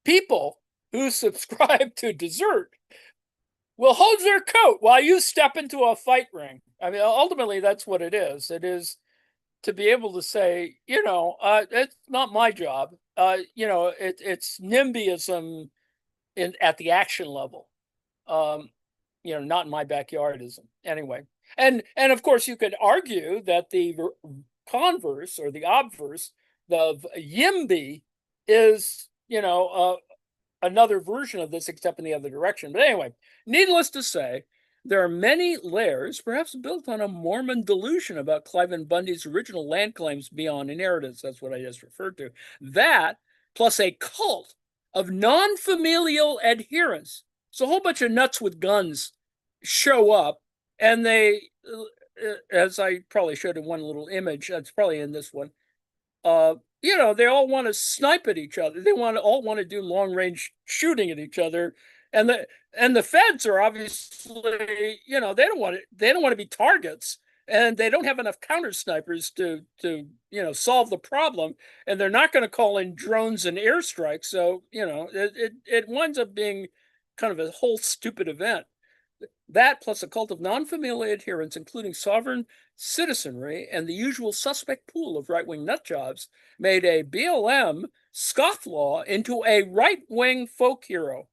people who subscribe to desert will hold their coat while you step into a fight ring. I mean, ultimately, that's what it is. It is to be able to say, it's not my job. It's NIMBYism at the action level. Um, not in my backyardism. Anyway, and of course, you could argue that the converse or the obverse of YIMBY is, another version of this, except in the other direction. But anyway, needless to say, there are many layers, perhaps built on a Mormon delusion about Cliven Bundy's original land claims beyond inheritance. That's what I just referred to. That, plus a cult of non-familial adherents. So a whole bunch of nuts with guns show up, and they, as I probably showed in one little image, that's probably in this one, they all want to snipe at each other. They all want to do long range shooting at each other, and the feds are obviously, they don't want to be targets, and they don't have enough counter snipers to solve the problem, and they're not going to call in drones and airstrikes. So it winds up being kind of a whole stupid event. That, plus a cult of non-familial adherents, including sovereign citizenry and the usual suspect pool of right-wing nutjobs, made a BLM scofflaw into a right-wing folk hero.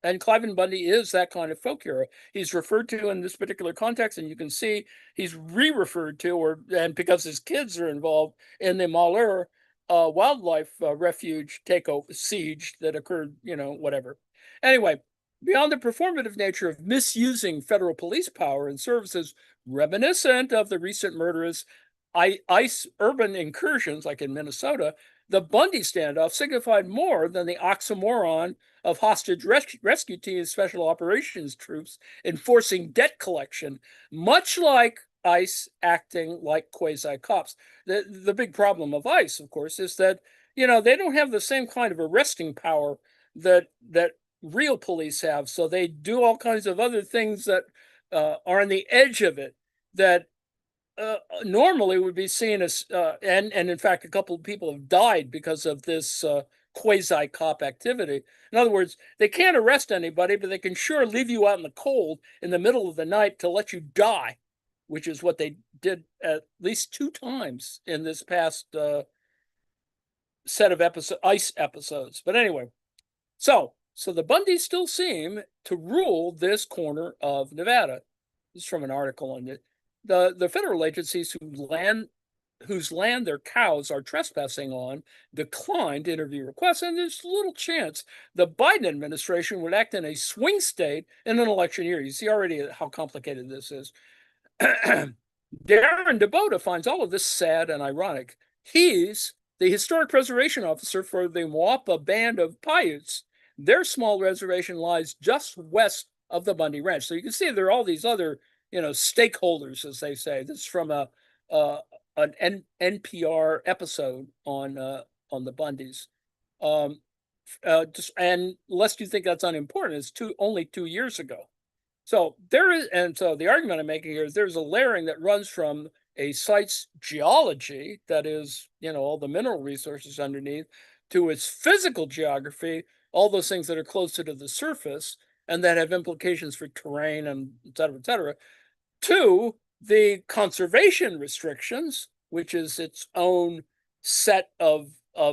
And Cliven Bundy is that kind of folk hero. He's referred to in this particular context, and you can see he's re-referred to, and because his kids are involved in the Malheur wildlife refuge takeover siege that occurred, whatever. Anyway, beyond the performative nature of misusing federal police power and services reminiscent of the recent murderous ICE urban incursions, like in Minnesota, the Bundy standoff signified more than the oxymoron of hostage rescue team special operations troops enforcing debt collection, much like ICE acting like quasi cops. The big problem of ICE, of course, is that they don't have the same kind of arresting power that real police have. So they do all kinds of other things that are on the edge of it that normally would be seen as, and in fact, a couple of people have died because of this quasi cop activity. In other words, they can't arrest anybody, but they can sure leave you out in the cold in the middle of the night to let you die, which is what they did at least 2 times in this past set of ICE episodes. But anyway, so the Bundys still seem to rule this corner of Nevada. This is from an article on it. The federal agencies whose land their cows are trespassing on declined interview requests, and there's little chance the Biden administration would act in a swing state in an election year. You see already how complicated this is. Darren DeBoda finds all of this sad and ironic. He's the historic preservation officer for the Moapa Band of Paiutes. Their small reservation lies just west of the Bundy Ranch. So you can see there are all these other, stakeholders, as they say. This is from an NPR episode on the Bundys. And lest you think that's unimportant, it's only 2 years ago. So so the argument I'm making here is there's a layering that runs from a site's geology, that is, all the mineral resources underneath, to its physical geography, all those things that are closer to the surface and that have implications for terrain and et cetera, to the conservation restrictions, which is its own set of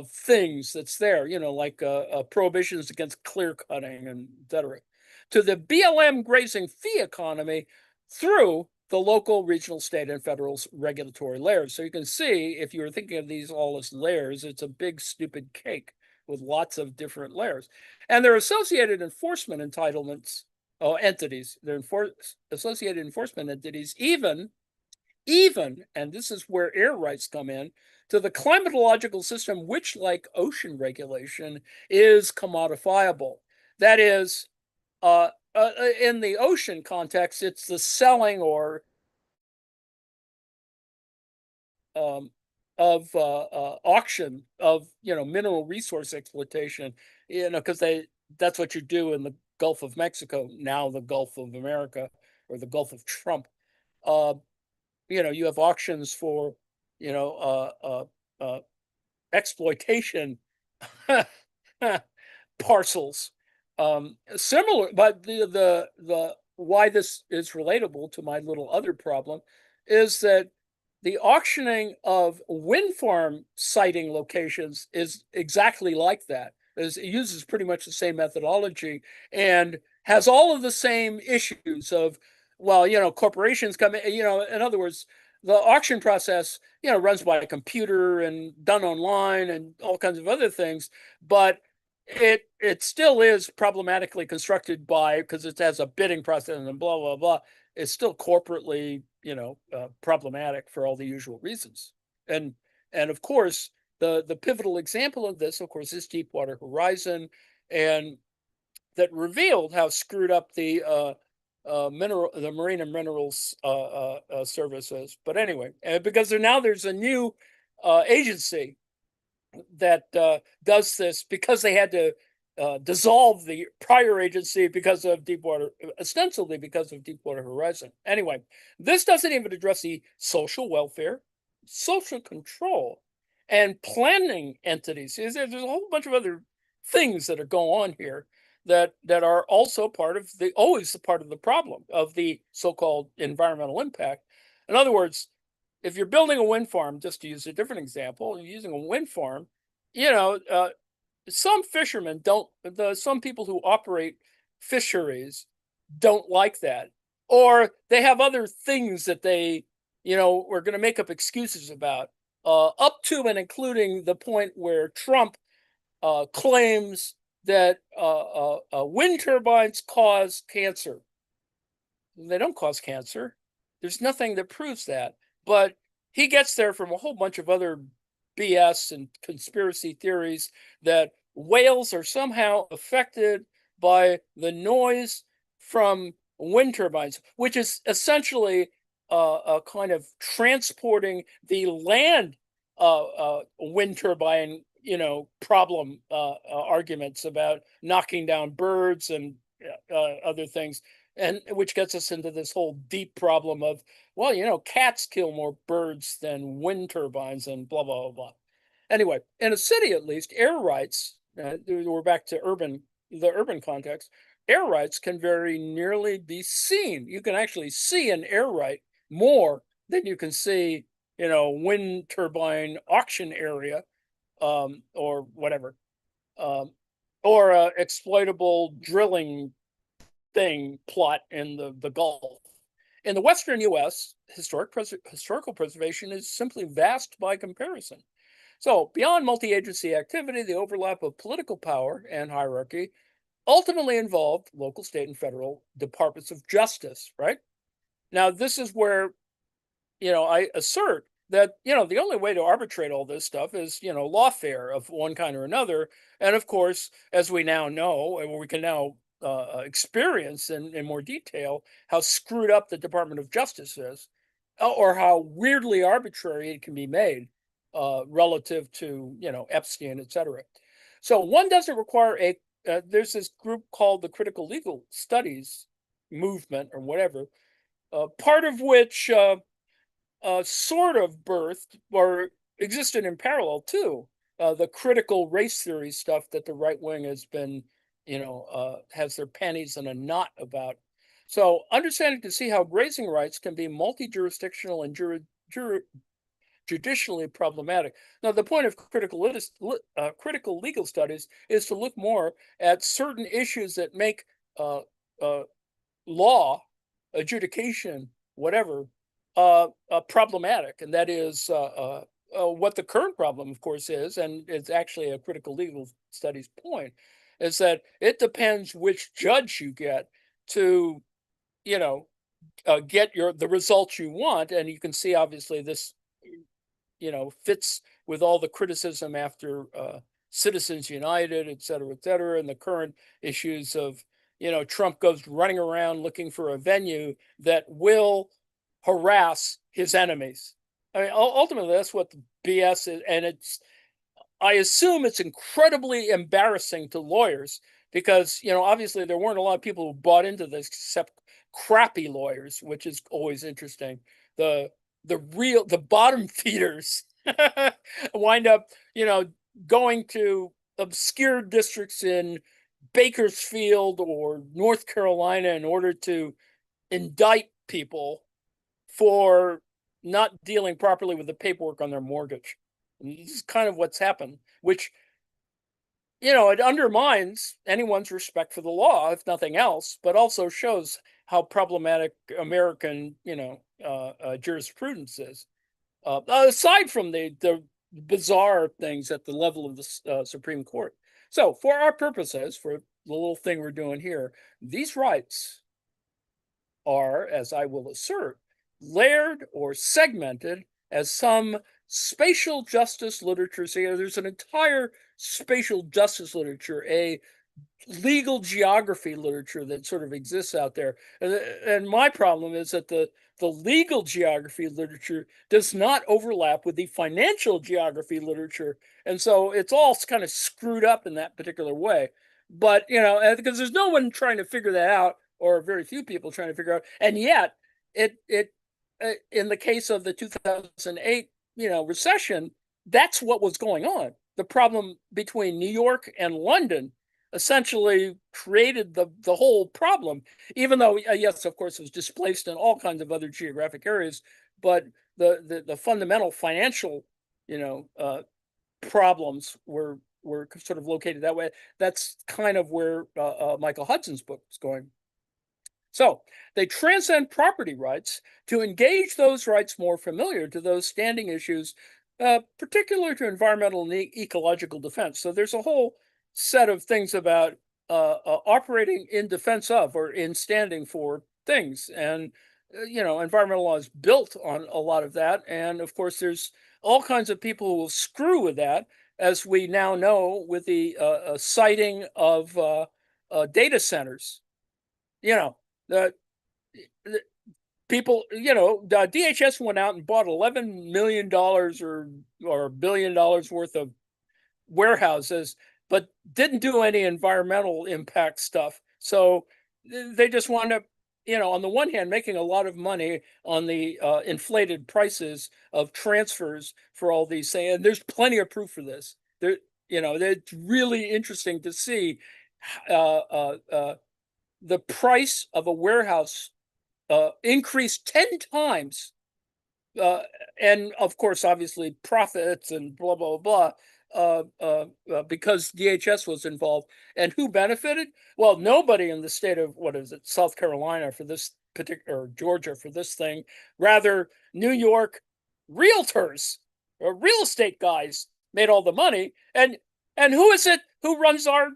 things that's there, like prohibitions against clear cutting and et cetera, to the BLM grazing fee economy through the local, regional, state, and federal regulatory layers. So you can see, if you were thinking of these all as layers, it's a big, stupid cake with lots of different layers. And their associated enforcement entitlements, entities, their associated enforcement entities even even, and this is where air rights come in, to the climatological system, which, like ocean regulation, is commodifiable. That is, in the ocean context, it's the selling or um, of auction of mineral resource exploitation. Because that's what you do in the Gulf of Mexico, now the Gulf of America or the Gulf of Trump. Uh, you have auctions for you know exploitation parcels. Similar, but the why this is relatable to my little other problem is that the auctioning of wind farm siting locations is exactly like that. It uses pretty much the same methodology and has all of the same issues of, well, corporations come in, in other words, the auction process, runs by a computer and done online and all kinds of other things, but it still is problematically constructed by, because it has a bidding process and blah blah blah. It's still corporately, problematic for all the usual reasons. And of course, the pivotal example of this, of course, is Deepwater Horizon, and that revealed how screwed up the Marine and Minerals services. But anyway, because there's a new agency that does this, because they had to dissolve the prior agency because of Deepwater, ostensibly because of Deepwater Horizon. Anyway, this doesn't even address the social welfare, social control, and planning entities. There's a whole bunch of other things that are going on here that are also always the part of the problem of the so-called environmental impact. In other words, if you're building a wind farm, just to use a different example, you're using a wind farm, you know, uh, some fishermen don't, some people who operate fisheries don't like that. Or they have other things that they, are going to make up excuses about, up to and including the point where Trump claims that wind turbines cause cancer. They don't cause cancer. There's nothing that proves that. But he gets there from a whole bunch of other BS and conspiracy theories that whales are somehow affected by the noise from wind turbines, which is essentially a kind of transporting the land wind turbine, problem arguments about knocking down birds and other things, and which gets us into this whole deep problem of, well, cats kill more birds than wind turbines and blah blah blah blah. Anyway, in a city, at least, air rights, we're back to the urban context. Air rights can very nearly be seen. You can actually see an air right more than you can see, wind turbine auction area, or whatever, um, or exploitable drilling thing plot in the Gulf. In the Western U.S., historical preservation is simply vast by comparison. So, beyond multi agency activity, the overlap of political power and hierarchy ultimately involved local, state, and federal departments of justice, right? Now, this is where, I assert that, the only way to arbitrate all this stuff is, lawfare of one kind or another. And of course, as we now know, and we can now experience in more detail how screwed up the Department of Justice is, or how weirdly arbitrary it can be made relative to, Epstein, et cetera. So one doesn't require there's this group called the Critical Legal Studies movement or whatever, part of which sort of birthed or existed in parallel to the critical race theory stuff that the right wing has been, has their panties in a knot about. So, understanding to see how grazing rights can be multi-jurisdictional and judicially problematic. Now, the point of critical legal studies is to look more at certain issues that make uh, uh, law, adjudication, whatever, problematic, and that is what the current problem, of course, is, and it's actually a critical legal studies point, is that it depends which judge you get to, you know, get the results you want. And you can see, obviously, this fits with all the criticism after Citizens United, et cetera, and the current issues of Trump goes running around looking for a venue that will harass his enemies. I mean, ultimately, that's what the BS is, and I assume it's incredibly embarrassing to lawyers because, obviously there weren't a lot of people who bought into this except crappy lawyers, which is always interesting. The the bottom feeders wind up, going to obscure districts in Bakersfield or North Carolina in order to indict people for not dealing properly with the paperwork on their mortgage. And this is kind of what's happened, which, it undermines anyone's respect for the law, if nothing else, but also shows how problematic American, jurisprudence is. Aside from the bizarre things at the level of the Supreme Court. So, for our purposes, for the little thing we're doing here, these rights are, as I will assert, layered or segmented as some spatial justice literature. See, there's an entire spatial justice literature, a legal geography literature that sort of exists out there. And my problem is that the legal geography literature does not overlap with the financial geography literature. And so it's all kind of screwed up in that particular way. But, because there's no one trying to figure that out, or very few people trying to figure out. And yet, it in the case of the 2008, recession, that's what was going on. The problem between New York and London essentially created the whole problem, even though, yes, of course, it was displaced in all kinds of other geographic areas. But the fundamental financial, problems were sort of located that way. That's kind of where Michael Hudson's book is going. So they transcend property rights to engage those rights more familiar to those standing issues, particular to environmental and ecological defense. So there's a whole set of things about operating in defense of, or in standing for things. And, environmental law is built on a lot of that. And of course, there's all kinds of people who will screw with that, as we now know with the siting of data centers. The, the people, the DHS went out and bought $11 million or $1 billion worth of warehouses, but didn't do any environmental impact stuff. So they just wound up, on the one hand, making a lot of money on the inflated prices of transfers for all these things. And there's plenty of proof for this. It's really interesting to see the price of a warehouse increased 10 times. And of course, obviously, profits and blah, blah, blah, because DHS was involved. And who benefited? Well, nobody in the state of, what is it, South Carolina for this particular, or Georgia for this thing. Rather, New York realtors or real estate guys made all the money. And who is it who runs our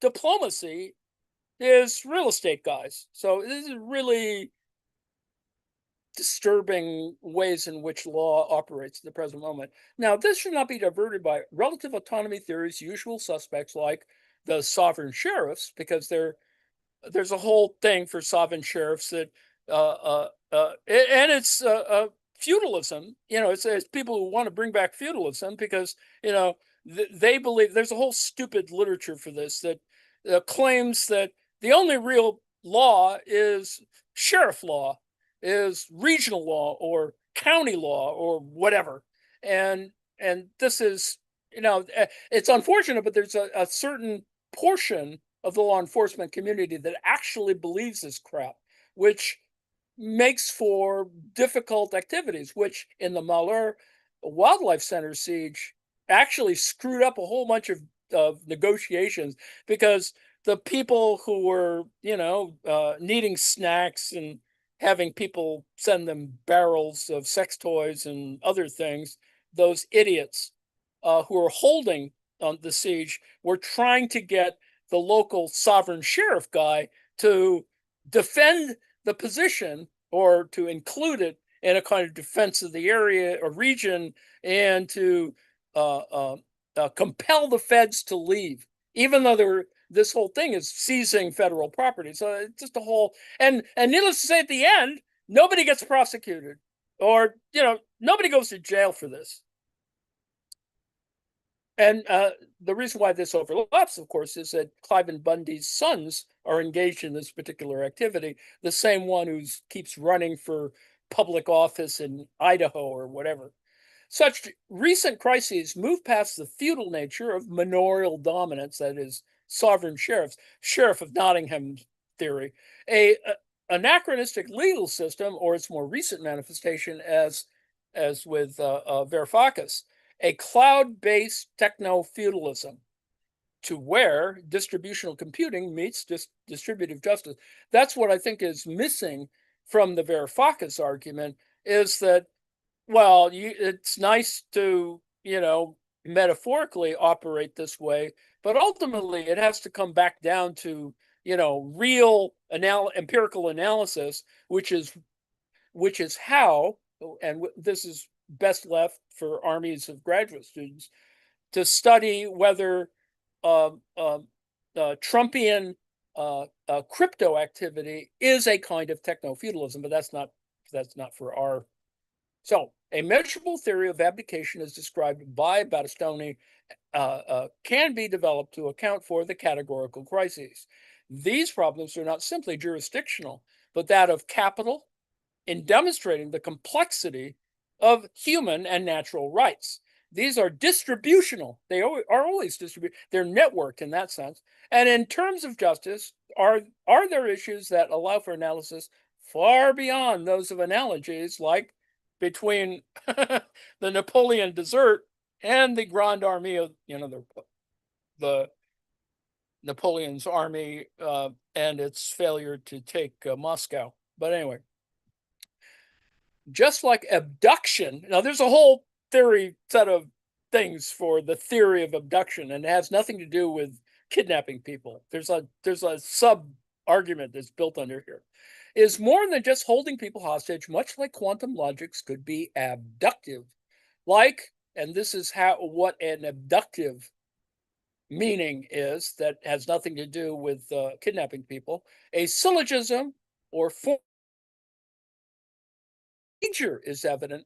diplomacy? Is real estate guys. So this is really disturbing ways in which law operates at the present moment. Now, this should not be diverted by relative autonomy theory's usual suspects like the sovereign sheriffs, because there's a whole thing for sovereign sheriffs that, and it's feudalism. It's people who want to bring back feudalism because, they believe there's a whole stupid literature for this that claims that the only real law is sheriff law, is regional law or county law or whatever. And this is, it's unfortunate, but there's a certain portion of the law enforcement community that actually believes this crap, which makes for difficult activities, which in the Malheur Wildlife Center siege actually screwed up a whole bunch of negotiations, because the people who were, needing snacks and having people send them barrels of sex toys and other things, those idiots who were holding on the siege were trying to get the local sovereign sheriff guy to defend the position or to include it in a kind of defense of the area or region, and to uh, uh, compel the feds to leave, even though this whole thing is seizing federal property. So it's just a whole, and needless to say, at the end, nobody gets prosecuted, or nobody goes to jail for this. And the reason why this overlaps, of course, is that Cliven Bundy's sons are engaged in this particular activity. The same one who keeps running for public office in Idaho or whatever. Such recent crises move past the feudal nature of manorial dominance, that is, sovereign sheriffs, Sheriff of Nottingham theory, a anachronistic legal system, or its more recent manifestation, as with Varoufakis, a cloud-based techno-feudalism, to where distributional computing meets distributive justice. That's what I think is missing from the Varoufakis argument, is that, well, it's nice to, metaphorically operate this way, but ultimately it has to come back down to, real empirical analysis, which is how, and this is best left for armies of graduate students to study whether Trumpian crypto activity is a kind of techno-feudalism, but that's not for our. So a measurable theory of abdication, as described by Battistoni, can be developed to account for the categorical crises. These problems are not simply jurisdictional, but that of capital, in demonstrating the complexity of human and natural rights. These are distributional. They are always distributed. They're networked in that sense. And in terms of justice, are there issues that allow for analysis far beyond those of analogies, like between the Napoleon dessert and the Grande Armée of, the Napoleon's army and its failure to take Moscow. But anyway, just like abduction, now there's a whole theory set of things for the theory of abduction, and it has nothing to do with kidnapping people. There's a sub argument that's built under here, is more than just holding people hostage, much like quantum logics could be abductive. And this is what an abductive meaning is that has nothing to do with kidnapping people. A syllogism or major is evident,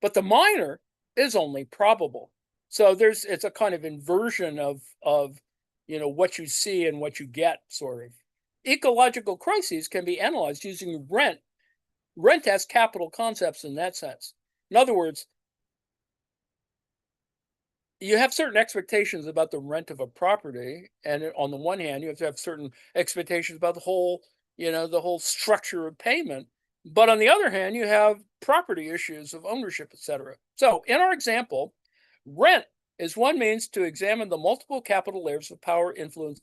but the minor is only probable. So it's a kind of inversion of what you see and what you get, sort of. Ecological crises can be analyzed using rent as capital concepts in that sense. In other words, you have certain expectations about the rent of a property, and on the one hand, you have to have certain expectations about the whole structure of payment. But on the other hand, you have property issues of ownership, etc. So in our example, rent is one means to examine the multiple capital layers of power, influence.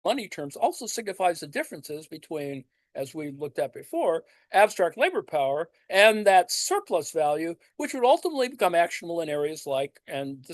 Money terms also signifies the differences between, as we looked at before, abstract labor power and that surplus value, which would ultimately become actionable in areas like, and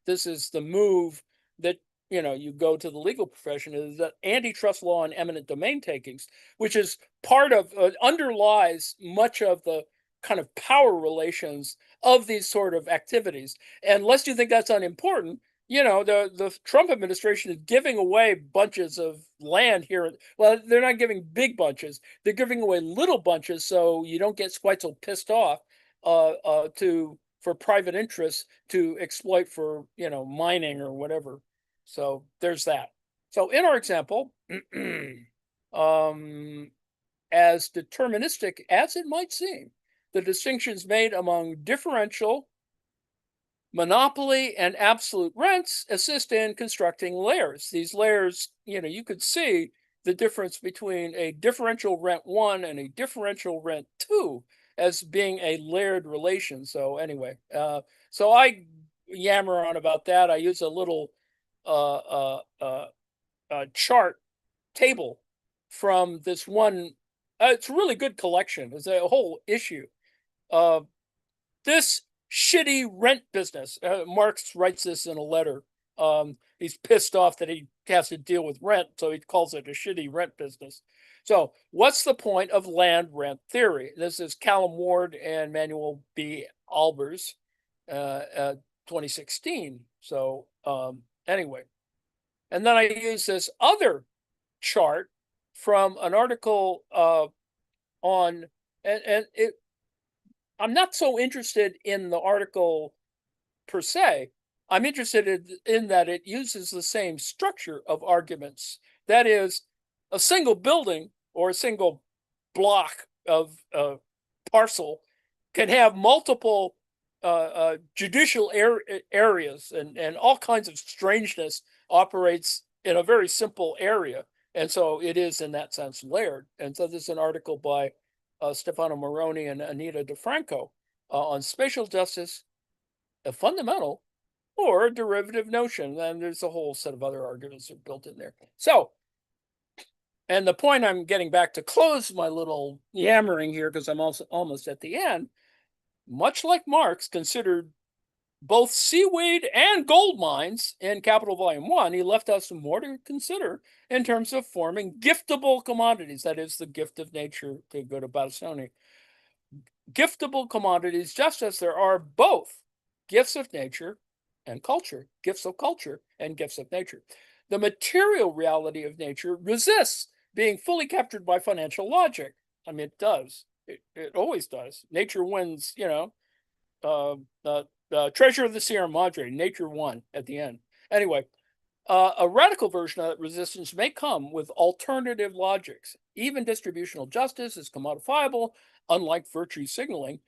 this is the move that you go to the legal profession, is that antitrust law and eminent domain takings, which is part of underlies much of the kind of power relations of these sort of activities. And lest you think that's unimportant, the Trump administration is giving away bunches of land here. Well, they're not giving big bunches; they're giving away little bunches, so you don't get quite so pissed off for private interests to exploit for mining or whatever. So there's that. So in our example, as deterministic as it might seem, the distinctions made among differential, monopoly, and absolute rents assist in constructing layers. These layers, you could see the difference between a differential rent 1 and a differential rent 2 as being a layered relation. So anyway, so I yammer on about that. I use a little chart table from this one. It's a really good collection. It's a whole issue. This shitty rent business. Marx writes this in a letter He's pissed off that he has to deal with rent, so he calls it a shitty rent business. So, what's the point of land rent theory? This is Callum Ward and Manuel B. Albers, 2016. So, anyway, and then I use this other chart from an article on, and it. I'm not so interested in the article per se. I'm interested in that it uses the same structure of arguments. That is, a single building or a single block of parcel can have multiple judicial areas, and all kinds of strangeness operates in a very simple area. And so it is, in that sense, layered. And so there's an article by Stefano Moroni and Anita DeFranco on spatial justice, a fundamental or a derivative notion. And there's a whole set of other arguments that are built in there. So, and the point I'm getting back to close my little yammering here, because I'm also almost at the end, much like Marx considered both seaweed and gold mines in Capital Volume 1, he left us more to consider in terms of forming giftable commodities. That is the gift of nature, to go to Battistoni. Giftable commodities, just as there are both gifts of nature and culture, gifts of culture and gifts of nature. The material reality of nature resists being fully captured by financial logic. I mean, it does. It always does. Nature wins, Treasure of the Sierra Madre, nature won at the end. Anyway, a radical version of that resistance may come with alternative logics. Even distributional justice is commodifiable, unlike virtue signaling,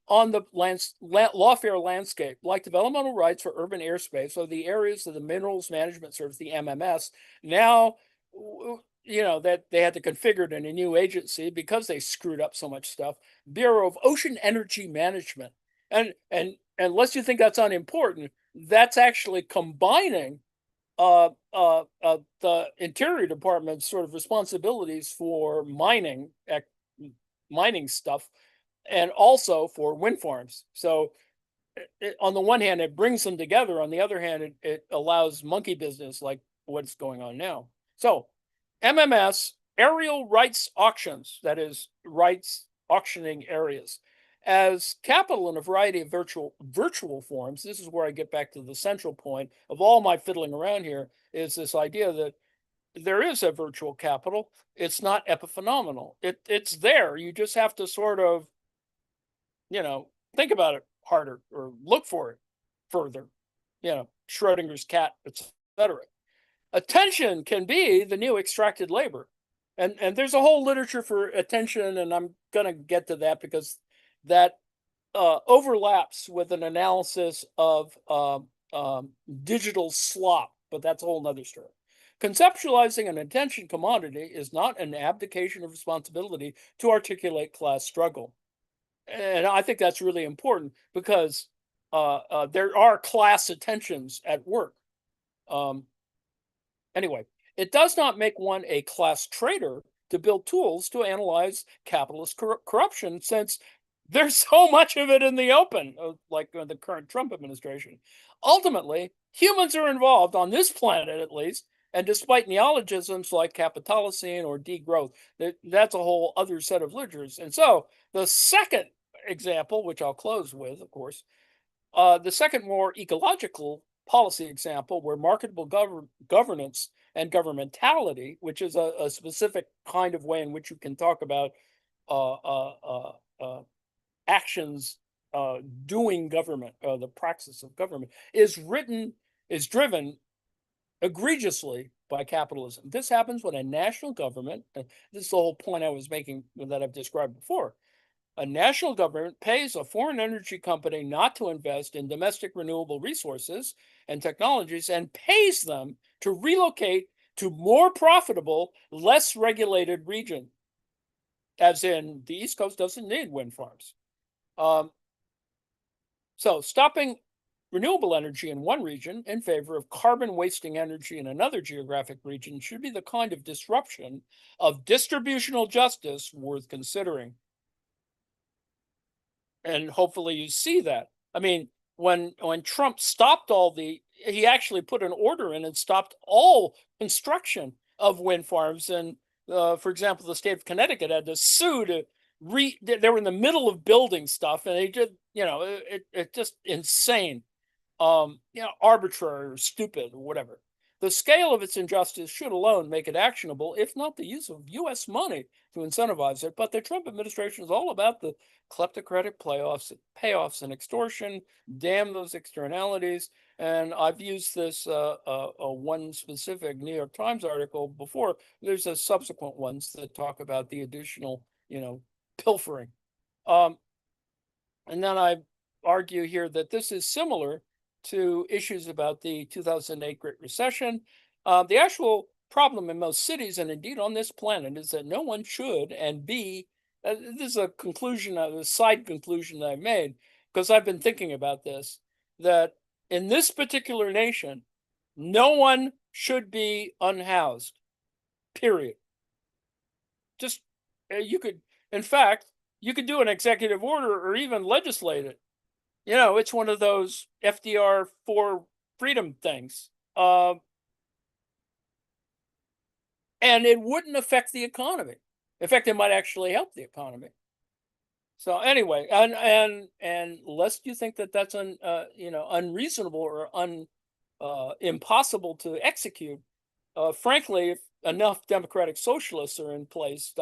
on the lawfare landscape, like developmental rights for urban airspace or the areas of the Minerals Management Service, the MMS. Now, that they had to configure it in a new agency because they screwed up so much stuff. Bureau of Ocean Energy Management. And unless you think that's unimportant, that's actually combining the Interior Department's sort of responsibilities for mining stuff, and also for wind farms. So, on the one hand, it brings them together. On the other hand, it allows monkey business like what's going on now. So, MMS, aerial rights auctions, that is, rights auctioning areas, as capital in a variety of virtual forms. This is where I get back to the central point of all my fiddling around here, is this idea that there is a virtual capital. It's not epiphenomenal. It's there. You just have to sort of, think about it harder or look for it further. Schrodinger's cat, etc. Attention can be the new extracted labor. And there's a whole literature for attention, and I'm going to get to that because that overlaps with an analysis of digital slop, but that's a whole nother story. Conceptualizing an attention commodity is not an abdication of responsibility to articulate class struggle. And I think that's really important because there are class attentions at work. Anyway, it does not make one a class traitor to build tools to analyze capitalist corruption, since there's so much of it in the open, like the current Trump administration. Ultimately, humans are involved on this planet, at least, and despite neologisms like capitalocene or degrowth, that's a whole other set of literatures. And so the second example, which I'll close with, of course, the second more ecological policy example, where marketable governance and governmentality, which is a specific kind of way in which you can talk about actions doing government, the praxis of government, is driven egregiously by capitalism. This happens when a national government, this is the whole point I was making that I've described before, a national government pays a foreign energy company not to invest in domestic renewable resources and technologies, and pays them to relocate to more profitable, less regulated region, as in the East Coast doesn't need wind farms. So stopping renewable energy in one region in favor of carbon wasting energy in another geographic region should be the kind of disruption of distributional justice worth considering. And hopefully you see that. I mean, when Trump stopped all the he actually put an order in and stopped all construction of wind farms. And for example, the state of Connecticut had to sue to they were in the middle of building stuff, and they just, it just insane, arbitrary or stupid or whatever. The scale of its injustice should alone make it actionable, if not the use of U.S. money to incentivize it. But the Trump administration is all about the kleptocratic payoffs and extortion. Damn those externalities. And I've used this one specific New York Times article before. There's a subsequent ones that talk about the additional, pilfering. Um, and then I argue here that this is similar to issues about the 2008 Great Recession. The actual problem in most cities, and indeed on this planet, is that no one should and be. This is a conclusion, a side conclusion that I made, because I've been thinking about this, that in this particular nation, no one should be unhoused, period. Just, you could, in fact, you could do an executive order or even legislate it. It's one of those FDR for freedom things. And it wouldn't affect the economy. In fact, it might actually help the economy. So anyway, and lest you think that that's unreasonable or impossible to execute, frankly, if enough democratic socialists are in place,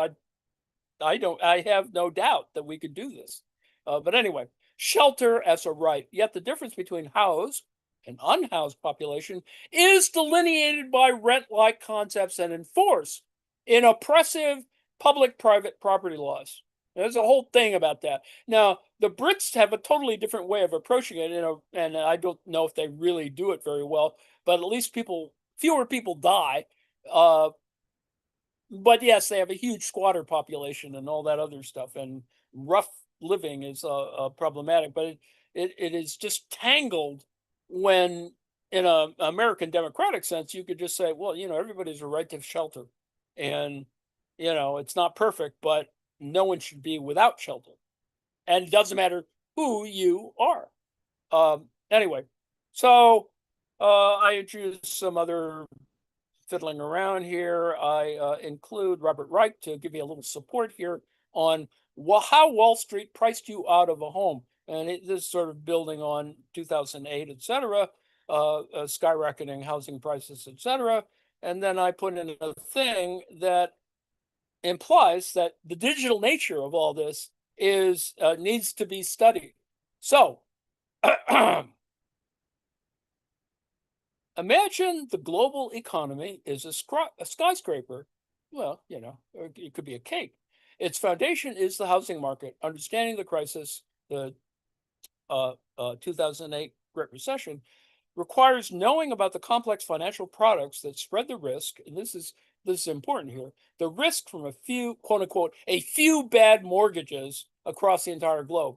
I have no doubt that we could do this. But anyway, shelter as a right. Yet the difference between housed and unhoused population is delineated by rent-like concepts and enforced in oppressive public-private property laws. There's a whole thing about that. Now, the Brits have a totally different way of approaching it, and I don't know if they really do it very well, but at least fewer people die. But yes, they have a huge squatter population and all that other stuff, and rough living is problematic. But it is just tangled when, in an American democratic sense, you could just say, well, everybody's a right to shelter, and it's not perfect, but no one should be without shelter, and it doesn't matter who you are. Anyway, so I introduced some other fiddling around here. I include Robert Reich to give me a little support here on how Wall Street priced you out of a home. And this is sort of building on 2008, et cetera, skyrocketing housing prices, et cetera. And then I put in a thing that implies that the digital nature of all this needs to be studied. So, imagine the global economy is a skyscraper. Well, it could be a cake. Its foundation is the housing market. Understanding the crisis, the 2008 Great Recession, requires knowing about the complex financial products that spread the risk. And this is important here. The risk from a few, quote unquote, a few bad mortgages across the entire globe.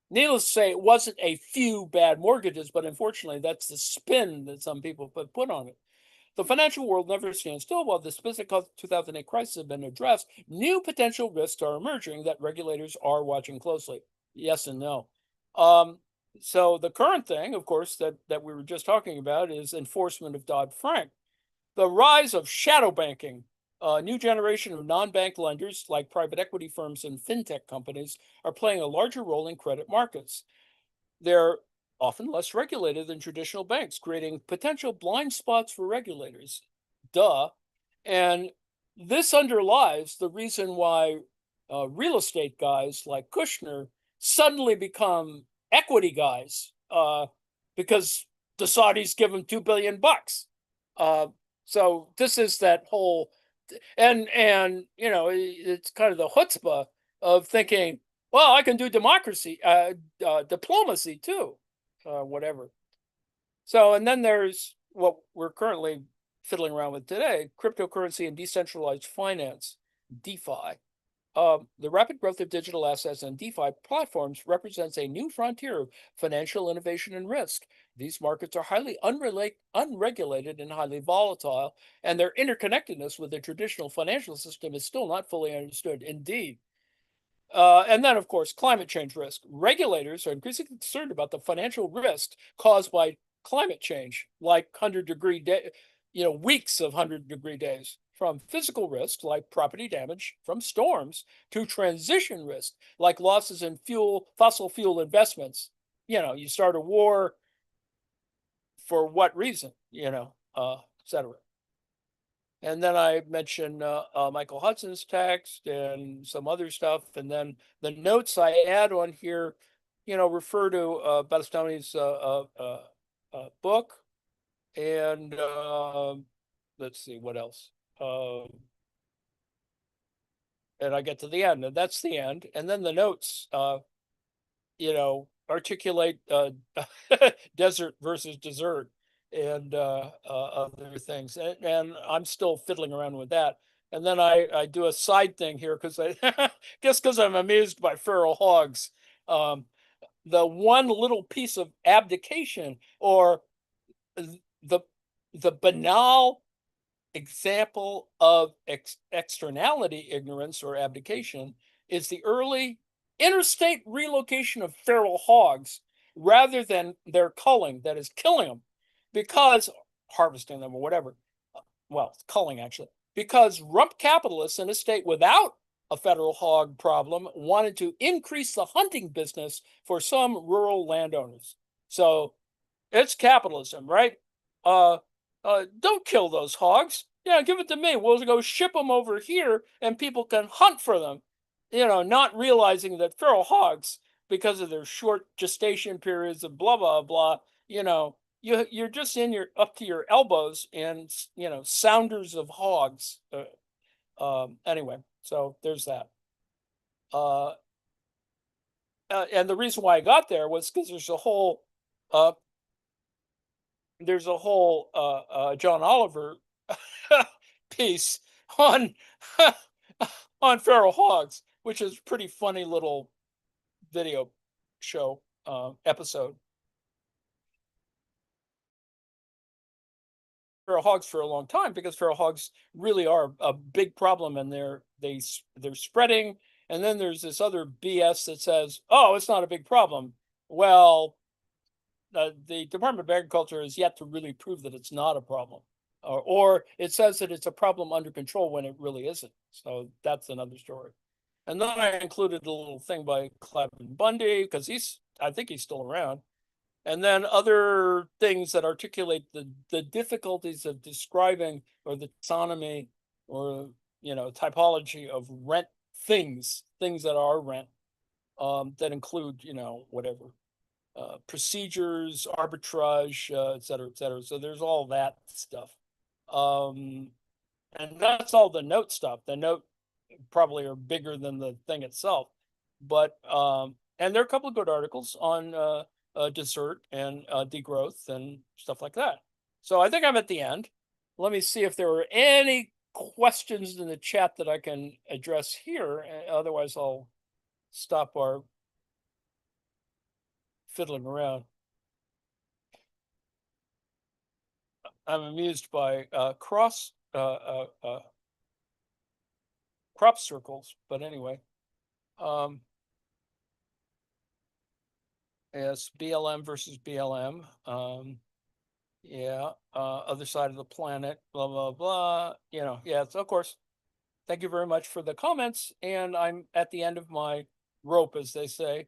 Needless to say, it wasn't a few bad mortgages, but unfortunately, that's the spin that some people put on it. The financial world never stands still. While the specific 2008 crisis has been addressed, new potential risks are emerging that regulators are watching closely. Yes and no. So the current thing, of course, that we were just talking about is enforcement of Dodd-Frank. The rise of shadow banking. A new generation of non-bank lenders, like private equity firms and fintech companies, are playing a larger role in credit markets. They're often less regulated than traditional banks, creating potential blind spots for regulators. Duh. And this underlies the reason why real estate guys like Kushner suddenly become equity guys, because the Saudis give them $2 billion. So this is that whole, and it's kind of the chutzpah of thinking, well, I can do diplomacy too, whatever. So, and then there's what we're currently fiddling around with today: cryptocurrency and decentralized finance, DeFi. The rapid growth of digital assets and DeFi platforms represents a new frontier of financial innovation and risk. These markets are highly unregulated and highly volatile, and their interconnectedness with the traditional financial system is still not fully understood. Indeed. And then, of course, climate change risk. Regulators are increasingly concerned about the financial risk caused by climate change, like 100-degree day, weeks of 100-degree days, from physical risk like property damage from storms to transition risk like losses in fossil fuel investments. You start a war for what reason, etc. And then I mentioned Michael Hudson's text and some other stuff. And then the notes I add on here, refer to Bastoni's book. And let's see what else. And I get to the end, and that's the end. And then the notes, articulate desert versus dessert and other things. And I'm still fiddling around with that. And then I do a side thing here because I guess because I'm amused by feral hogs. Um, the one little piece of abdication or the the banal example of externality ignorance or abdication is the early interstate relocation of feral hogs rather than their culling, that is killing them, because harvesting them or whatever. Well, culling actually, because rump capitalists in a state without a federal hog problem wanted to increase the hunting business for some rural landowners. So it's capitalism, right? Uh, don't kill those hogs. Yeah, give it to me. We'll go ship them over here, and people can hunt for them. Not realizing that feral hogs, because of their short gestation periods and blah blah blah, you're just in your up to your elbows in sounders of hogs. Anyway, so there's that. Uh, and the reason why I got there was because uh, there's a whole John Oliver piece on on feral hogs, which is pretty funny little video show episode. Feral hogs for a long time because feral hogs really are a big problem, and they're spreading. And then there's this other BS that says, "Oh, it's not a big problem." Well, the Department of Agriculture has yet to really prove that it's not a problem, or it says that it's a problem under control when it really isn't. So that's another story. And then I included a little thing by Cliven Bundy because I think he's still around. And then other things that articulate the difficulties of describing or the taxonomy or typology of rent things that are rent, that include whatever procedures, arbitrage, et cetera, et cetera. So there's all that stuff. Um, and that's all the note stuff. The note probably are bigger than the thing itself. But and there are a couple of good articles on dessert and degrowth and stuff like that. So I think I'm at the end. Let me see if there are any questions in the chat that I can address here. Otherwise, I'll stop our fiddling around. I'm amused by crop circles, but anyway. Yes, BLM versus BLM. Yeah, other side of the planet, blah, blah, blah. Yeah, so of course. Thank you very much for the comments. And I'm at the end of my rope, as they say.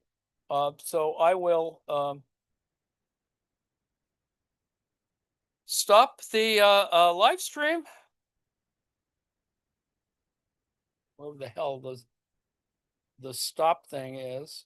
So I will stop the live stream. Whatever the hell the stop thing is.